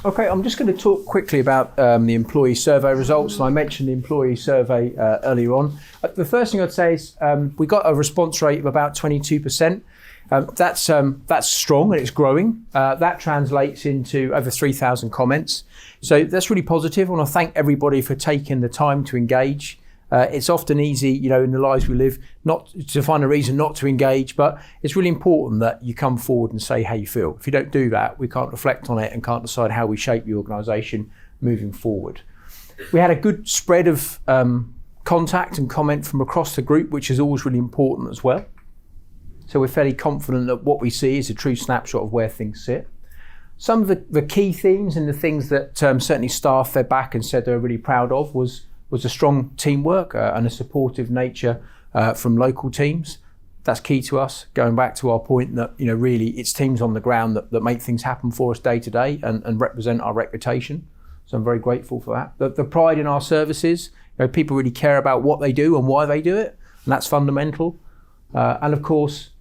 Okay, I'm just going to talk quickly about the employee survey results. And I mentioned the employee survey earlier on. The first thing I'd say is we got a response rate of about 22%. That's strong and it's growing. That translates into over 3,000 comments. So that's really positive. I want to thank everybody for taking the time to engage. It's often easy, in the lives we live, not to find a reason not to engage, but it's really important that you come forward and say how you feel. If you don't do that, we can't reflect on it and can't decide how we shape the organisation moving forward. We had a good spread of contact and comment from across the group, which is always really important as well. So we're fairly confident that what we see is a true snapshot of where things sit. Some of the key themes and the things that certainly staff fed back and said they were really proud of was a strong teamwork and a supportive nature from local teams. That's key to us, going back to our point that really it's teams on the ground that make things happen for us day to day and represent our reputation. So I'm very grateful for that. The pride in our services, people really care about what they do and why they do it, and that's fundamental. And of course,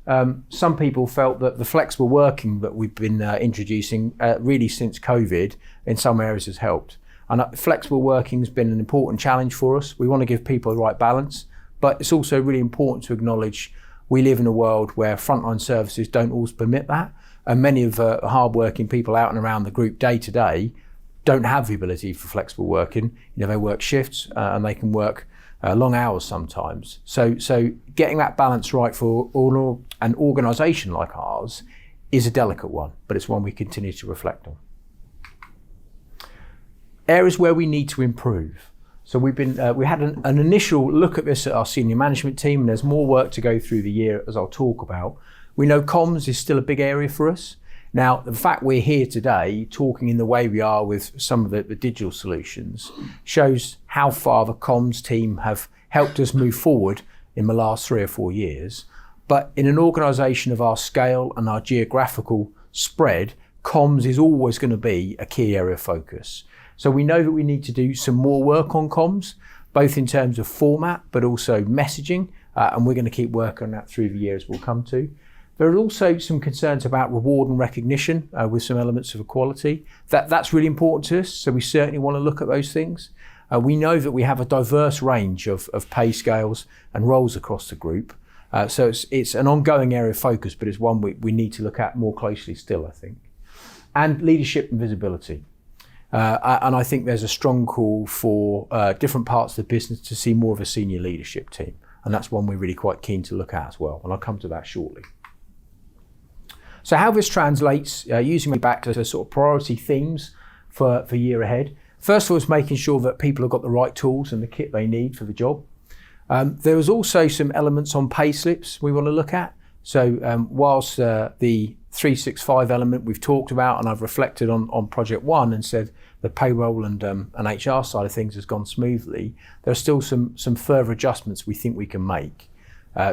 some people felt that the flexible working that we've been introducing really since COVID in some areas has helped. And flexible working has been an important challenge for us. We want to give people the right balance, but it's also really important to acknowledge we live in a world where frontline services don't always permit that. And many of the hard-working people out and around the group day to day don't have the ability for flexible working. They work shifts and they can work long hours sometimes. So getting that balance right for an organisation like ours is a delicate one, but it's one we continue to reflect on. Areas where we need to improve. So we had an initial look at this at our senior management team, and there's more work to go through the year, as I'll talk about. We know comms is still a big area for us. Now, the fact we're here today talking in the way we are with some of the digital solutions shows how far the comms team have helped us move forward in the last 3 or 4 years. But in an organisation of our scale and our geographical spread, comms is always going to be a key area of focus. So we know that we need to do some more work on comms, both in terms of format, but also messaging. And we're going to keep working on that through the year as we'll come to. There are also some concerns about reward and recognition with some elements of equality. That's really important to us, so we certainly want to look at those things. We know that we have a diverse range of pay scales and roles across the group. So it's an ongoing area of focus, but it's one we need to look at more closely still, I think. And leadership and visibility. And I think there's a strong call for different parts of the business to see more of a senior leadership team. And that's one we're really quite keen to look at as well. And I'll come to that shortly. So how this translates, using me back to the sort of priority themes for year ahead. First of all is making sure that people have got the right tools and the kit they need for the job. There is also some elements on pay slips we want to look at. So whilst the 365 element we've talked about, and I've reflected on Project One and said the payroll and HR side of things has gone smoothly, there are still some further adjustments we think we can make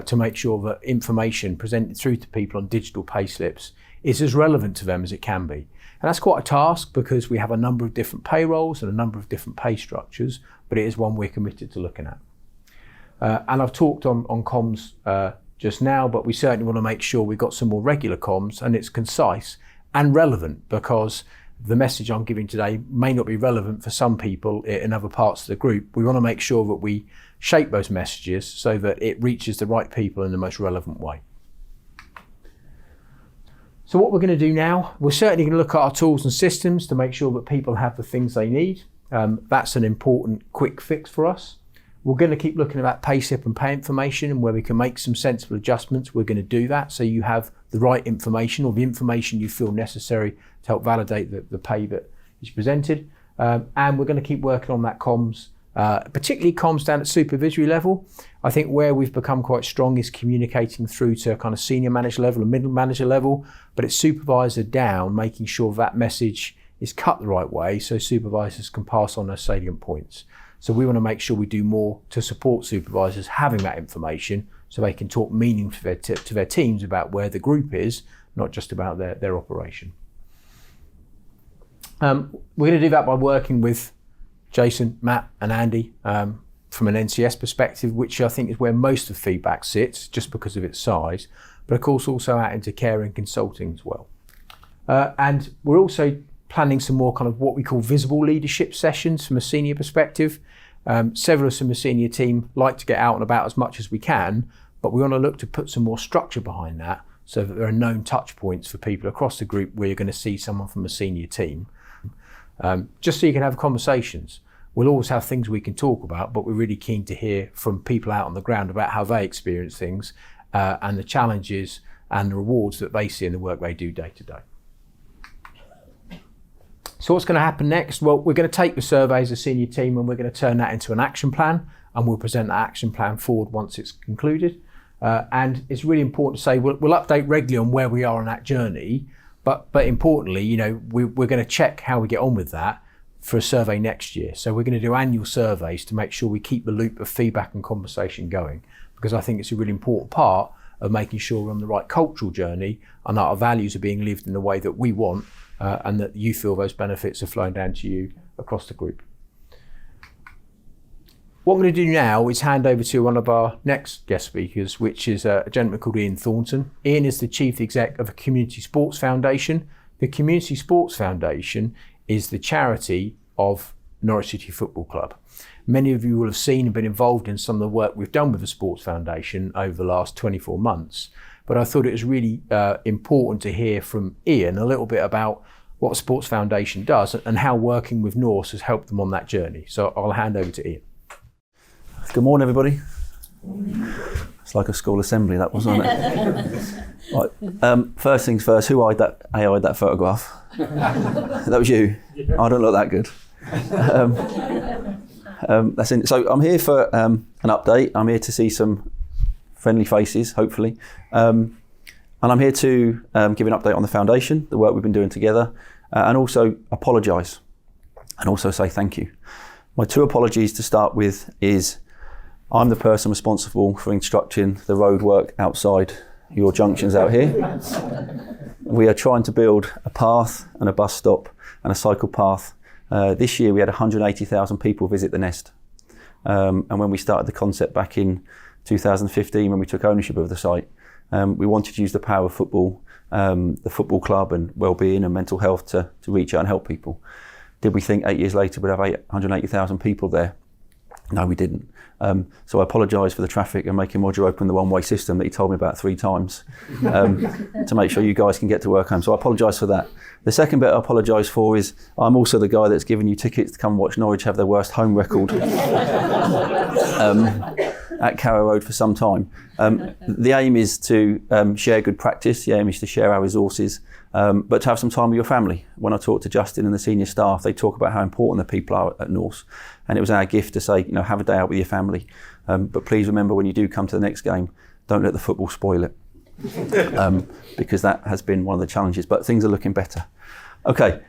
to make sure that information presented through to people on digital pay slips is as relevant to them as it can be. And that's quite a task because we have a number of different payrolls and a number of different pay structures, but it is one we're committed to looking at. And I've talked on comms just now, but we certainly want to make sure we've got some more regular comms and it's concise and relevant, because the message I'm giving today may not be relevant for some people in other parts of the group. We want to make sure that we shape those messages so that it reaches the right people in the most relevant way. So what we're going to do now, we're certainly going to look at our tools and systems to make sure that people have the things they need. That's an important quick fix for us. We're going to keep looking at payslip and pay information, and where we can make some sensible adjustments, we're going to do that so you have the right information or the information you feel necessary to help validate the pay that is presented. And we're going to keep working on that comms, particularly comms down at supervisory level. I think where we've become quite strong is communicating through to kind of senior manager level and middle manager level, but it's supervisor down, making sure that message is cut the right way so supervisors can pass on their salient points. So we want to make sure we do more to support supervisors having that information so they can talk meaningfully to their teams about where the group is, not just about their operation. We're going to do that by working with Jason, Matt and Andy from an NCS perspective, which I think is where most of the feedback sits just because of its size, but of course also out into care and consulting as well. And we're also planning some more kind of what we call visible leadership sessions from a senior perspective. Several of us in the senior team like to get out and about as much as we can, but we want to look to put some more structure behind that so that there are known touch points for people across the group where you're going to see someone from a senior team. Just so you can have conversations. We'll always have things we can talk about, but we're really keen to hear from people out on the ground about how they experience things and the challenges and the rewards that they see in the work they do day to day. So what's going to happen next? Well, we're going to take the survey as a senior team and we're going to turn that into an action plan, and we'll present that action plan forward once it's concluded. And it's really important to say we'll update regularly on where we are on that journey, but importantly, you know, we're going to check how we get on with that for a survey next year. So we're going to do annual surveys to make sure we keep the loop of feedback and conversation going, because I think it's a really important part of making sure we're on the right cultural journey and that our values are being lived in the way that we want, and that you feel those benefits are flowing down to you across the group. What I'm going to do now is hand over to one of our next guest speakers, which is a gentleman called Ian Thornton. Ian is the Chief Exec of a Community Sports Foundation. The Community Sports Foundation is the charity of Norwich City Football Club. Many of you will have seen and been involved in some of the work we've done with the Sports Foundation over the last 24 months. But I thought it was really important to hear from Ian a little bit about what Sports Foundation does and how working with Norse has helped them on that journey. So I'll hand over to Ian. Good morning, everybody. It's like a school assembly, that was, wasn't it? Right. First things first, who AI'd that photograph? That was you? I don't look that good. That's in. So I'm here for an update. I'm here to see some friendly faces, hopefully. And I'm here to give an update on the foundation, the work we've been doing together, and also apologise and also say thank you. My two apologies to start with is I'm the person responsible for instructing the road work outside your junctions out here. We are trying to build a path and a bus stop and a cycle path. This year we had 180,000 people visit the Nest. And when we started the concept back in 2015, when we took ownership of the site, we wanted to use the power of football, the football club and well-being and mental health to reach out and help people. Did we think 8 years later we'd have 180,000 people there? No, we didn't. So I apologise for the traffic and making Roger open the one-way system that he told me about 3 times to make sure you guys can get to work home. So I apologise for that. The second bit I apologise for is I'm also the guy that's given you tickets to come watch Norwich have their worst home record at Carrow Road for some time. The aim is to share good practice. The aim is to share our resources, but to have some time with your family. When I talk to Justin and the senior staff, they talk about how important the people are at Norse. And it was our gift to say, have a day out with your family. But please remember, when you do come to the next game, don't let the football spoil it. Because that has been one of the challenges, but things are looking better. Okay,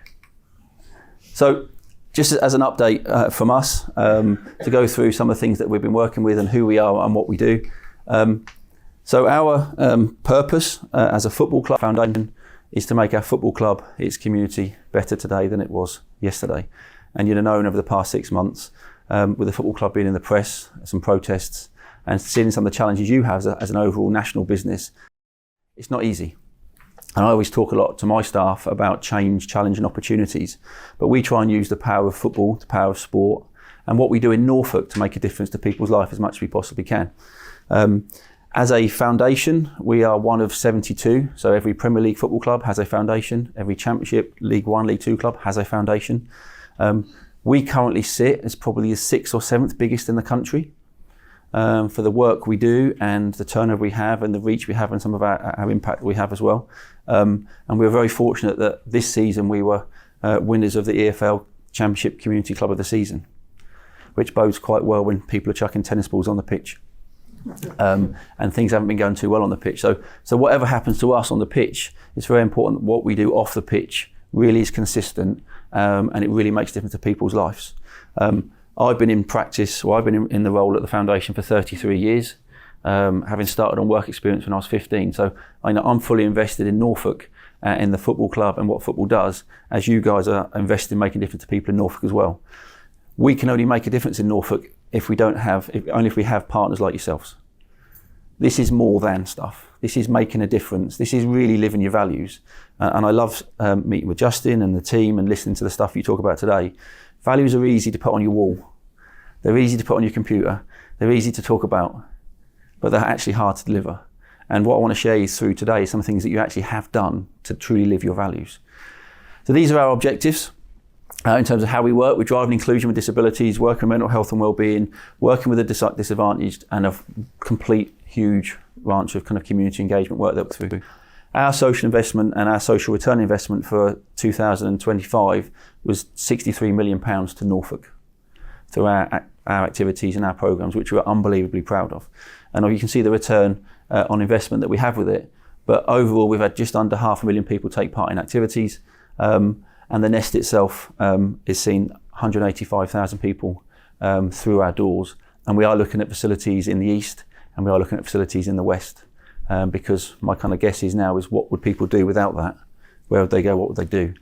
so just as an update from us, to go through some of the things that we've been working with and who we are and what we do. So our purpose as a football club foundation is to make our football club, its community, better today than it was yesterday. And you'd have known over the past 6 months, with the football club being in the press, some protests, and seeing some of the challenges you have as an overall national business, it's not easy. And I always talk a lot to my staff about change, challenge and opportunities. But we try and use the power of football, the power of sport, and what we do in Norfolk to make a difference to people's life as much as we possibly can. As a foundation, we are one of 72. So every Premier League football club has a foundation. Every Championship, League One, League Two club has a foundation. We currently sit as probably the 6th or 7th biggest in the country. For the work we do and the turnover we have and the reach we have and some of our impact we have as well. And we were very fortunate that this season we were winners of the EFL Championship Community Club of the Season, which bodes quite well when people are chucking tennis balls on the pitch. And things haven't been going too well on the pitch. So whatever happens to us on the pitch, it's very important that what we do off the pitch really is consistent, and it really makes a difference to people's lives. I've been in practice, or I've been in the role at the foundation for 33 years, having started on work experience when I was 15. So I know I'm fully invested in Norfolk, in the football club and what football does, as you guys are invested in making a difference to people in Norfolk as well. We can only make a difference in Norfolk if we have partners like yourselves. This is more than stuff. This is making a difference. This is really living your values. And I love meeting with Justin and the team and listening to the stuff you talk about today. Values are easy to put on your wall. They're easy to put on your computer. They're easy to talk about, but they're actually hard to deliver. And what I want to share you through today is some things that you actually have done to truly live your values. So these are our objectives in terms of how we work. We're driving inclusion with disabilities, working with mental health and well-being, working with the disadvantaged, and a complete, huge branch of kind of community engagement work that we're through. Our social investment and our social return investment for 2025 was £63 million to Norfolk through our activities and our programmes, which we're unbelievably proud of. And you can see the return on investment that we have with it. But overall, we've had just under 500,000 people take part in activities. And the Nest itself is seen 185,000 people through our doors. And we are looking at facilities in the east, and we are looking at facilities in the west. Because my kind of guess is now is what would people do without that? Where would they go? What would they do?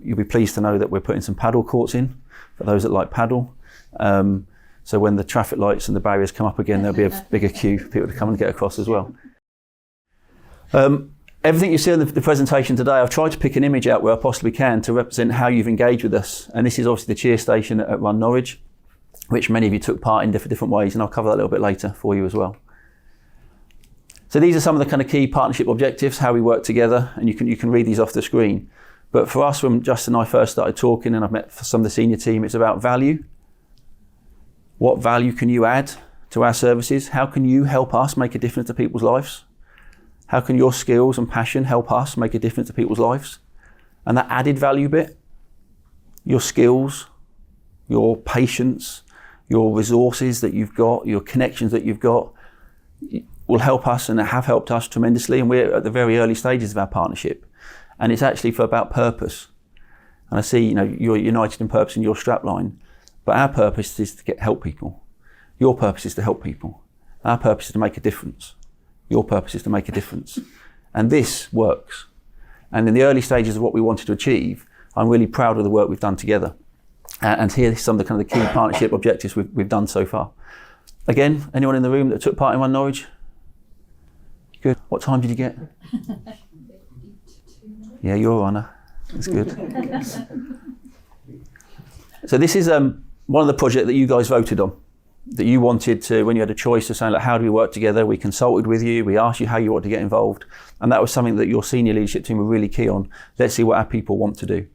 You'll be pleased to know that we're putting some paddle courts in for those that like paddle. So when the traffic lights and the barriers come up again, there'll be a bigger queue for people to come and get across as well. Everything you see in the presentation today, I've tried to pick an image out where I possibly can to represent how you've engaged with us. And this is obviously the cheer station at Run Norwich, which many of you took part in different ways, and I'll cover that a little bit later for you as well. So these are some of the kind of key partnership objectives, how we work together, and you can read these off the screen. But for us, when Justin and I first started talking, and I've met some of the senior team, it's about value. What value can you add to our services? How can you help us make a difference to people's lives? How can your skills and passion help us make a difference to people's lives? And that added value bit, your skills, your patience, your resources that you've got, your connections that you've got, will help us and have helped us tremendously. And we're at the very early stages of our partnership. And it's actually about purpose. And I see, you're united in purpose in your strapline, but our purpose is to help people. Your purpose is to help people. Our purpose is to make a difference. Your purpose is to make a difference. And this works. And in the early stages of what we wanted to achieve, I'm really proud of the work we've done together. and here are some of the kind of the key partnership objectives we've done so far. Again, anyone in the room that took part in Run Norwich? Good. What time did you get? Yeah, you're a runner. That's good. So this is one of the projects that you guys voted on, that you wanted to, when you had a choice of saying, like, how do we work together? We consulted with you, we asked you how you want to get involved, and that was something that your senior leadership team were really key on. Let's see what our people want to do.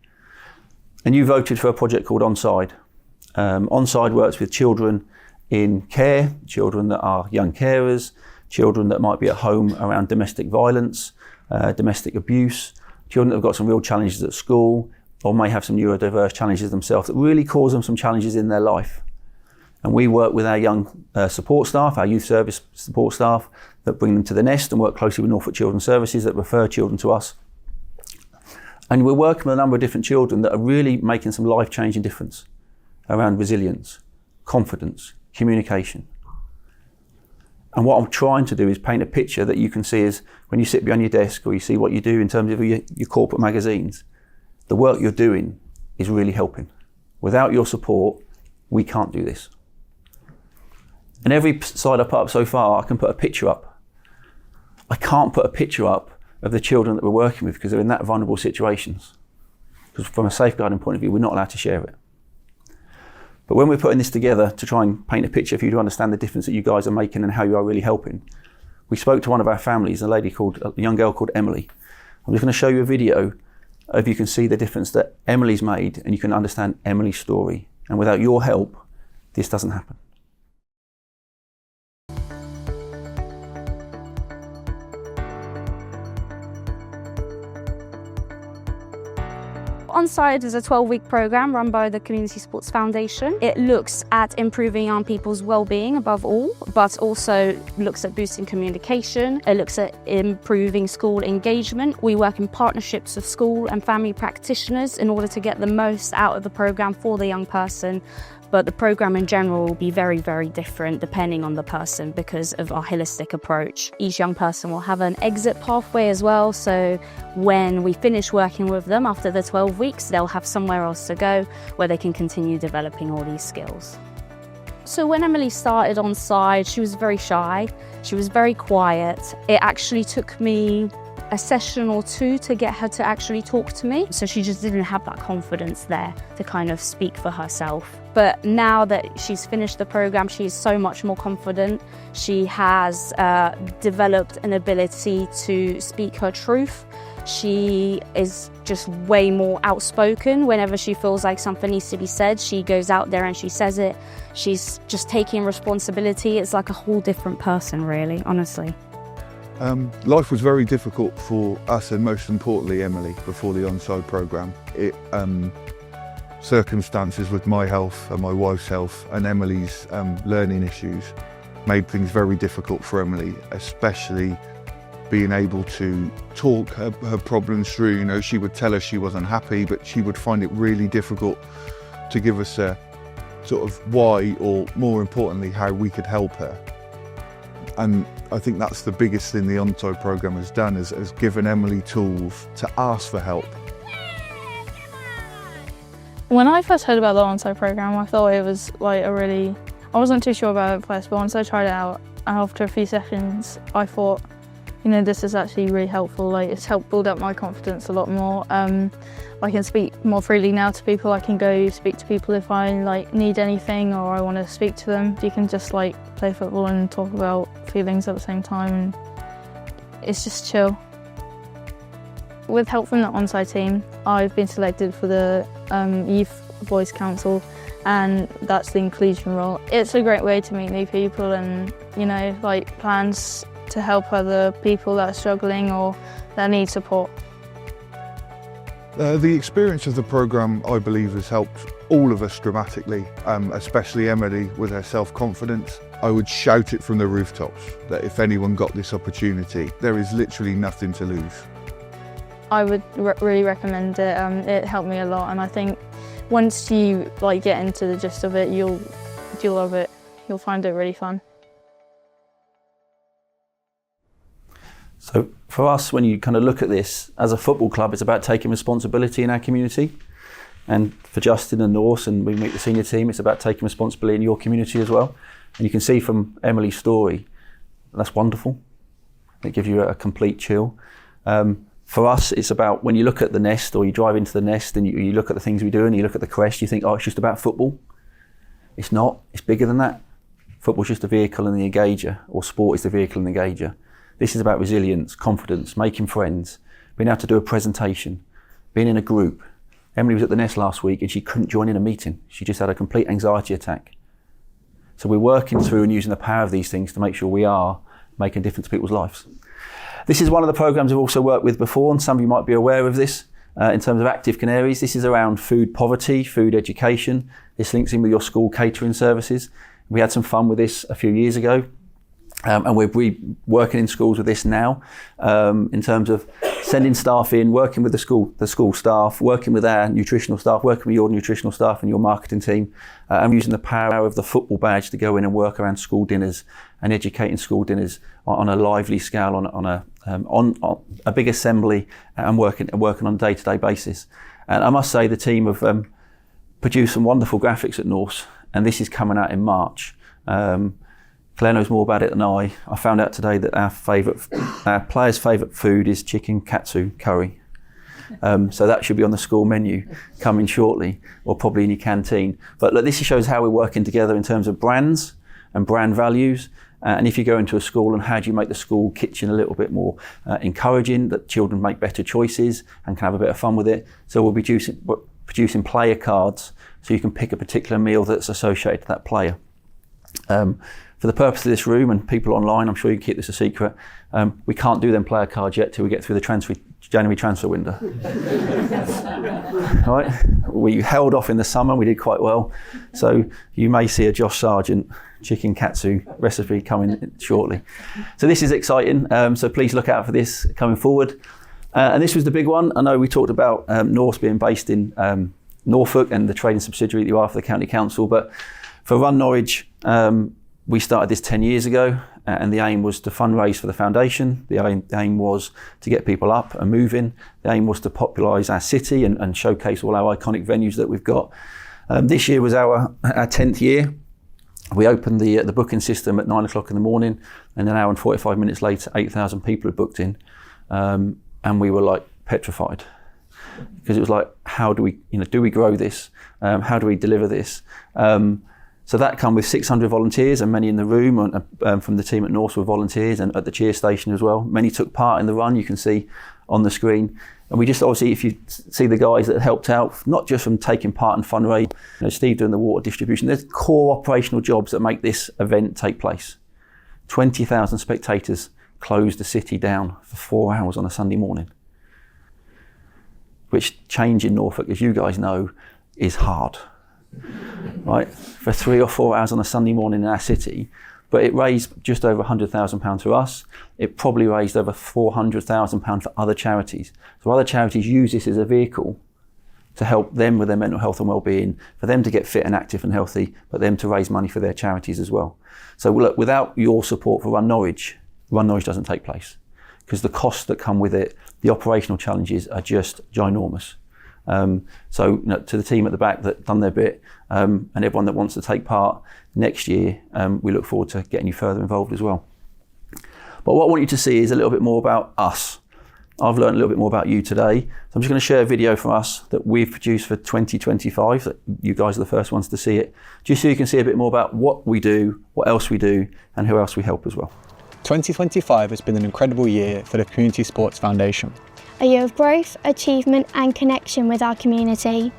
And you voted for a project called Onside. Onside works with children in care, children that are young carers, children that might be at home around domestic violence, domestic abuse, children that have got some real challenges at school, or may have some neurodiverse challenges themselves that really cause them some challenges in their life. And we work with our young support staff, our youth service support staff, that bring them to the nest, and work closely with Norfolk Children's Services that refer children to us. And we're working with a number of different children that are really making some life-changing difference around resilience, confidence, communication. And what I'm trying to do is paint a picture that you can see as when you sit behind your desk or you see what you do in terms of your corporate magazines, the work you're doing is really helping. Without your support, we can't do this. And every slide I put up so far, I can put a picture up. I can't put a picture up of the children that we're working with because they're in that vulnerable situations. Because from a safeguarding point of view, we're not allowed to share it. But when we're putting this together to try and paint a picture for you to understand the difference that you guys are making and how you are really helping, we spoke to one of our families, a young girl called Emily. I'm just going to show you a video of you can see the difference that Emily's made and you can understand Emily's story. And without your help, this doesn't happen. Onside is a 12-week program run by the Community Sports Foundation. It looks at improving young people's well-being above all, but also looks at boosting communication. It looks at improving school engagement. We work in partnerships with school and family practitioners in order to get the most out of the program for the young person. But the program in general will be very, very different depending on the person because of our holistic approach. Each young person will have an exit pathway as well, so when we finish working with them after the 12 weeks, they'll have somewhere else to go where they can continue developing all these skills. So when Emily started Onside, she was very shy, she was very quiet. It actually took me a session or two to get her to actually talk to me. So she just didn't have that confidence there to kind of speak for herself. But now that she's finished the program, she's so much more confident. She has developed an ability to speak her truth. She is just way more outspoken. Whenever she feels like something needs to be said, she goes out there and she says it. She's just taking responsibility. It's like a whole different person, really, honestly. Life was very difficult for us and most importantly Emily before the Onside programme. Circumstances with my health and my wife's health and Emily's learning issues made things very difficult for Emily, especially being able to talk her problems through. You know, she would tell us she wasn't happy, but she would find it really difficult to give us a sort of why, or more importantly, how we could help her. And I think that's the biggest thing the Onside programme has done, has given Emily tools to ask for help. When I first heard about the Onside programme, I thought it was like I wasn't too sure about it first, but once I tried it out, after a few sessions, I thought, you know, this is actually really helpful. Like, it's helped build up my confidence a lot more. I can speak more freely now to people. I can go speak to people if I need anything or I want to speak to them. You can just play football and talk about feelings at the same time, and it's just chill. With help from the Onside team, I've been selected for the Youth Voice Council, and that's the inclusion role. It's a great way to meet new people and, you know, plans to help other people that are struggling or that need support. The experience of the programme, I believe, has helped all of us dramatically, especially Emily with her self-confidence. I would shout it from the rooftops that if anyone got this opportunity, there is literally nothing to lose. I would really recommend it. It helped me a lot, and I think once you get into the gist of it, you'll love it. You'll find it really fun. So for us, when you kind of look at this, as a football club, it's about taking responsibility in our community. And for Justin and Norse, and we meet the senior team, it's about taking responsibility in your community as well. And you can see from Emily's story, that's wonderful. It gives you a complete chill. For us, it's about when you look at the Nest, or you drive into the Nest and you look at the things we do and you look at the crest, you think, oh, it's just about football. It's not, it's bigger than that. Football's just a vehicle in the engager, or sport is the vehicle in the engager. This is about resilience, confidence, making friends, being able to do a presentation, being in a group. Emily was at the Nest last week and she couldn't join in a meeting. She just had a complete anxiety attack. So we're working through and using the power of these things to make sure we are making a difference to people's lives. This is one of the programs I've also worked with before, and some of you might be aware of this. In terms of Active Canaries, this is around food poverty, food education. This links in with your school catering services. We had some fun with this a few years ago, and we're working in schools with this now, in terms of sending staff in, working with the school staff, working with our nutritional staff, working with your nutritional staff and your marketing team, and using the power of the football badge to go in and work around school dinners and educating school dinners on a lively scale, on a big assembly, and working on a day-to-day basis. And I must say the team have produced some wonderful graphics at Norse, and this is coming out in March. Claire knows more about it than I. I found out today that our players' favourite food is chicken katsu curry. So that should be on the school menu coming shortly, or probably in your canteen. But look, this shows how we're working together in terms of brands and brand values. And if you go into a school, and how do you make the school kitchen a little bit more encouraging, that children make better choices and can have a bit of fun with it. So we'll be producing player cards, so you can pick a particular meal that's associated to that player. For the purpose of this room and people online, I'm sure you can keep this a secret, we can't do them player cards yet till we get through the January transfer window. Right? We held off in the summer, we did quite well. So you may see a Josh Sargent chicken katsu recipe coming shortly. So this is exciting, so please look out for this coming forward. And this was the big one. I know we talked about Norse being based in Norfolk and the trading subsidiary that you are for the County Council, but for Run Norwich, we started this 10 years ago, and the aim was to fundraise for the foundation. The aim was to get people up and moving. The aim was to popularise our city and showcase all our iconic venues that we've got. This year was our 10th year. We opened the booking system at 9 o'clock in the morning, and an hour and 45 minutes later, 8,000 people had booked in. And we were like petrified, because it was like, how do we grow this? How do we deliver this? So that come with 600 volunteers, and many in the room from the team at Norse were volunteers, and at the cheer station as well. Many took part in the run, you can see on the screen. And we just obviously, if you see the guys that helped out, not just from taking part in fundraising, Steve doing the water distribution, there's core operational jobs that make this event take place. 20,000 spectators closed the city down for 4 hours on a Sunday morning. Which change in Norfolk, as you guys know, is hard. Right, for 3 or 4 hours on a Sunday morning in our city, but it raised just over £100,000 for us. It probably raised over £400,000 for other charities. So other charities use this as a vehicle to help them with their mental health and well-being, for them to get fit and active and healthy, but them to raise money for their charities as well. So look, without your support for Run Norwich doesn't take place, because the costs that come with it, the operational challenges are just ginormous. So to the team at the back that done their bit, and everyone that wants to take part next year, we look forward to getting you further involved as well. But what I want you to see is a little bit more about us. I've learned a little bit more about you today. So I'm just going to share a video from us that we've produced for 2025, that you guys are the first ones to see it, just so you can see a bit more about what we do, what else we do, and who else we help as well. 2025 has been an incredible year for the Community Sports Foundation. A year of growth, achievement and connection with our community.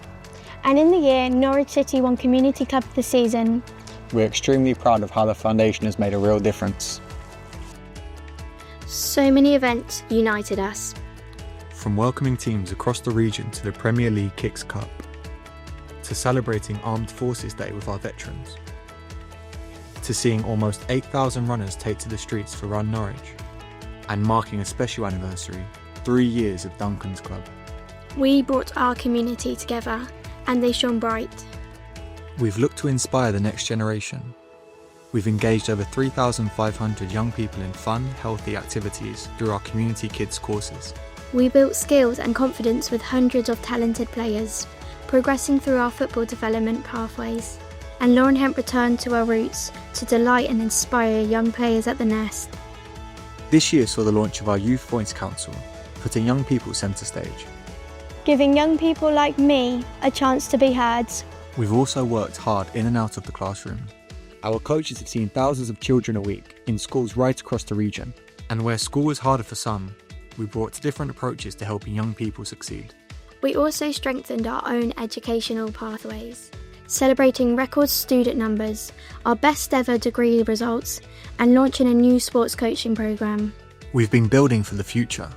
And in the year, Norwich City won Community Club of the Season. We're extremely proud of how the foundation has made a real difference. So many events united us. From welcoming teams across the region to the Premier League Kicks Cup, to celebrating Armed Forces Day with our veterans, to seeing almost 8,000 runners take to the streets for Run Norwich, and marking a special anniversary, 3 years of Duncan's Club. We brought our community together, and they shone bright. We've looked to inspire the next generation. We've engaged over 3,500 young people in fun, healthy activities through our Community Kids courses. We built skills and confidence with hundreds of talented players. progressing through our football development pathways. And Lauren Hemp returned to our roots to delight and inspire young players at the Nest. This year saw the launch of our Youth Voice Council, putting young people centre stage. Giving young people like me a chance to be heard. We've also worked hard in and out of the classroom. Our coaches have seen thousands of children a week in schools right across the region. And where school was harder for some, we brought different approaches to helping young people succeed. We also strengthened our own educational pathways, celebrating record student numbers, our best ever degree results, and launching a new sports coaching programme. We've been building for the future,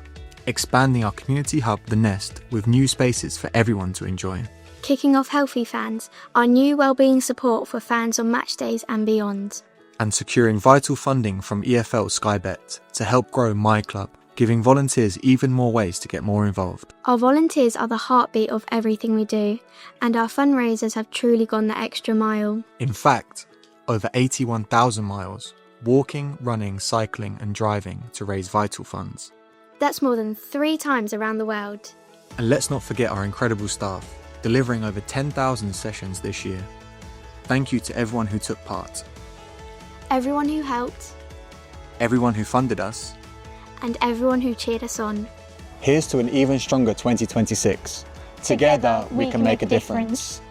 expanding our community hub, The Nest, with new spaces for everyone to enjoy. Kicking off Healthy Fans, our new wellbeing support for fans on match days and beyond. And securing vital funding from EFL Sky Bet to help grow My Club, giving volunteers even more ways to get more involved. Our volunteers are the heartbeat of everything we do, and our fundraisers have truly gone the extra mile. In fact, over 81,000 miles, walking, running, cycling and driving to raise vital funds. That's more than 3 times around the world. And let's not forget our incredible staff, delivering over 10,000 sessions this year. Thank you to everyone who took part. Everyone who helped. Everyone who funded us. And everyone who cheered us on. Here's to an even stronger 2026. Together, we can make a difference.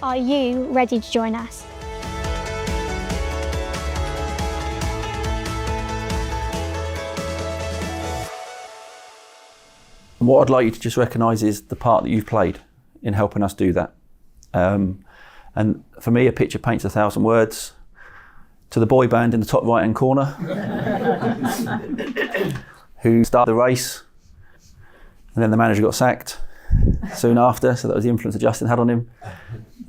Are you ready to join us? And what I'd like you to just recognise is the part that you've played in helping us do that. And for me, a picture paints 1,000 words. To the boy band in the top right-hand corner, who started the race, and then the manager got sacked soon after, so that was the influence that Justin had on him.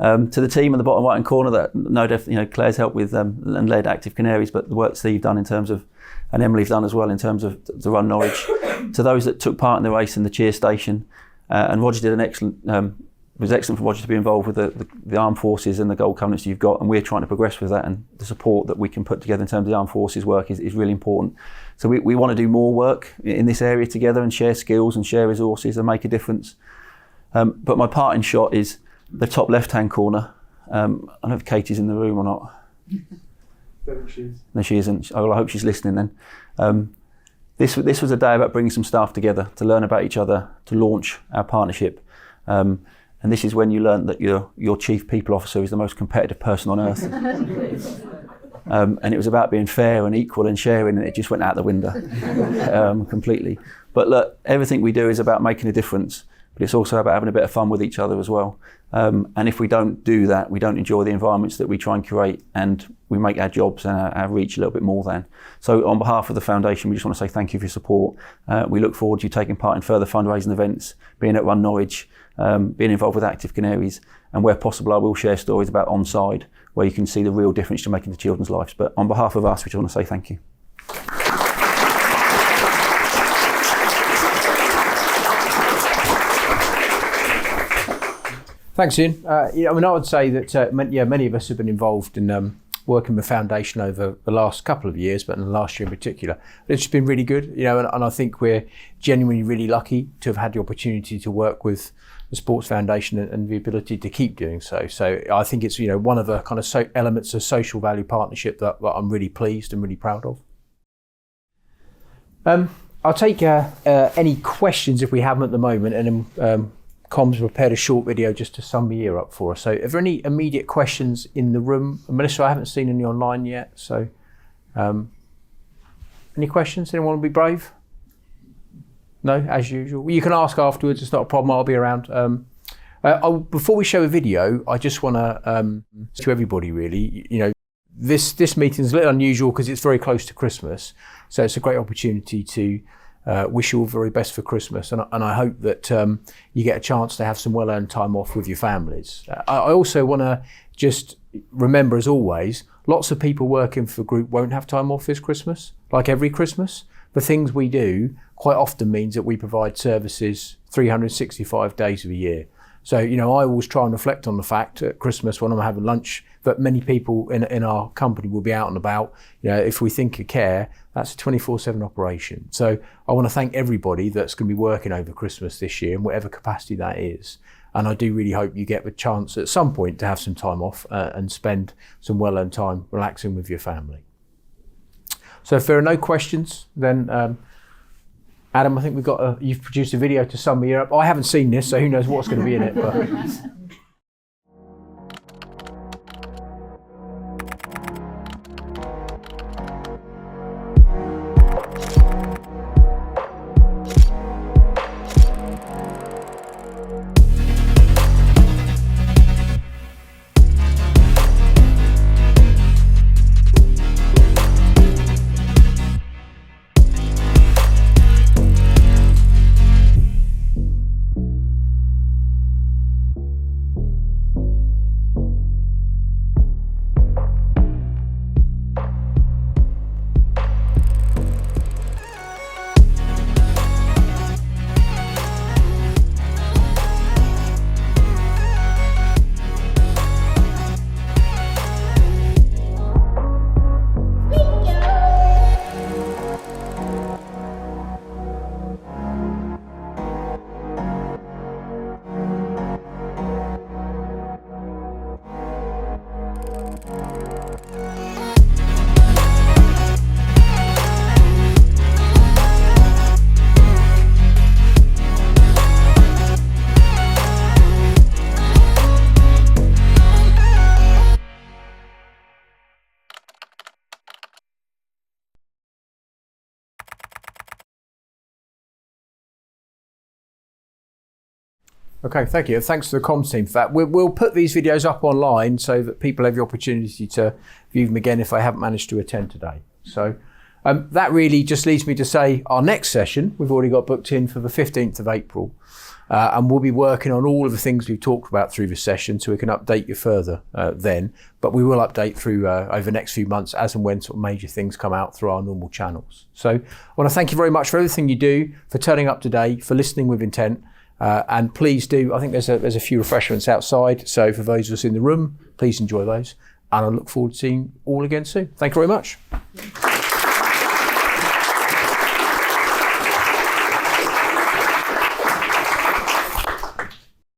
To the team in the bottom right-hand corner, that Claire's helped with and led Active Canaries, but the work Steve done in terms of, and Emily've done as well in terms of the Run Norwich. To those that took part in the race in the cheer station, and Roger did an excellent. It was excellent for Roger to be involved with the armed forces and the goal covenants you've got, and we're trying to progress with that, and the support that we can put together in terms of the armed forces work is really important. So we want to do more work in this area together and share skills and share resources and make a difference. But my parting shot is the top left-hand corner. I don't know if Katie's in the room or not. No, she isn't. Well, I hope she's listening then. This was a day about bringing some staff together to learn about each other, to launch our partnership. And this is when you learn that your chief people officer is the most competitive person on earth. And it was about being fair and equal and sharing, and it just went out the window completely. But look, everything we do is about making a difference, but it's also about having a bit of fun with each other as well. And if we don't do that, we don't enjoy the environments that we try and curate, and we make our jobs and our reach a little bit more than. So on behalf of the foundation, we just want to say thank you for your support. We look forward to you taking part in further fundraising events, being at Run Norwich, being involved with Active Canaries, and where possible I will share stories about Onside, where you can see the real difference you're making to children's lives. But on behalf of us, we just want to say thank you. Thanks, Ian. I would say that many of us have been involved in working with Foundation over the last couple of years, but in the last year in particular. It's been really good, and I think we're genuinely really lucky to have had the opportunity to work with the Sports Foundation and the ability to keep doing so. So I think it's one of the kind of elements of social value partnership that I'm really pleased and really proud of. I'll take any questions if we have them at the moment, and then Com's prepared a short video just to sum the year up for us. So are there any immediate questions in the room? Melissa, I haven't seen any online yet, so any questions? Anyone want to be brave? No, as usual. You can ask afterwards, it's not a problem, I'll be around. Before we show a video, I just want to everybody really, this meeting is a little unusual because it's very close to Christmas, so it's a great opportunity to wish you all the very best for Christmas, and I hope that you get a chance to have some well-earned time off with your families. I also want to just remember, as always, lots of people working for the group won't have time off this Christmas, like every Christmas. The things we do quite often means that we provide services 365 days of the year. So, I always try and reflect on the fact at Christmas when I'm having lunch that many people in our company will be out and about. If we think of care, that's a 24/7 operation. So I want to thank everybody that's going to be working over Christmas this year in whatever capacity that is. And I do really hope you get the chance at some point to have some time off and spend some well-earned time relaxing with your family. So if there are no questions, then Adam, I think you've produced a video to sum me up. I haven't seen this, so who knows what's going to be in it. But okay, thank you. Thanks to the comms team for that. We'll put these videos up online so that people have the opportunity to view them again if they haven't managed to attend today. So that really just leads me to say our next session, we've already got booked in for the 15th of April. And we'll be working on all of the things we've talked about through this session so we can update you further then. But we will update through over the next few months as and when sort of major things come out through our normal channels. So I want to thank you very much for everything you do, for turning up today, for listening with intent. And please do, I think there's a few refreshments outside. So for those of us in the room, please enjoy those. And I look forward to seeing you all again soon. Thank you very much.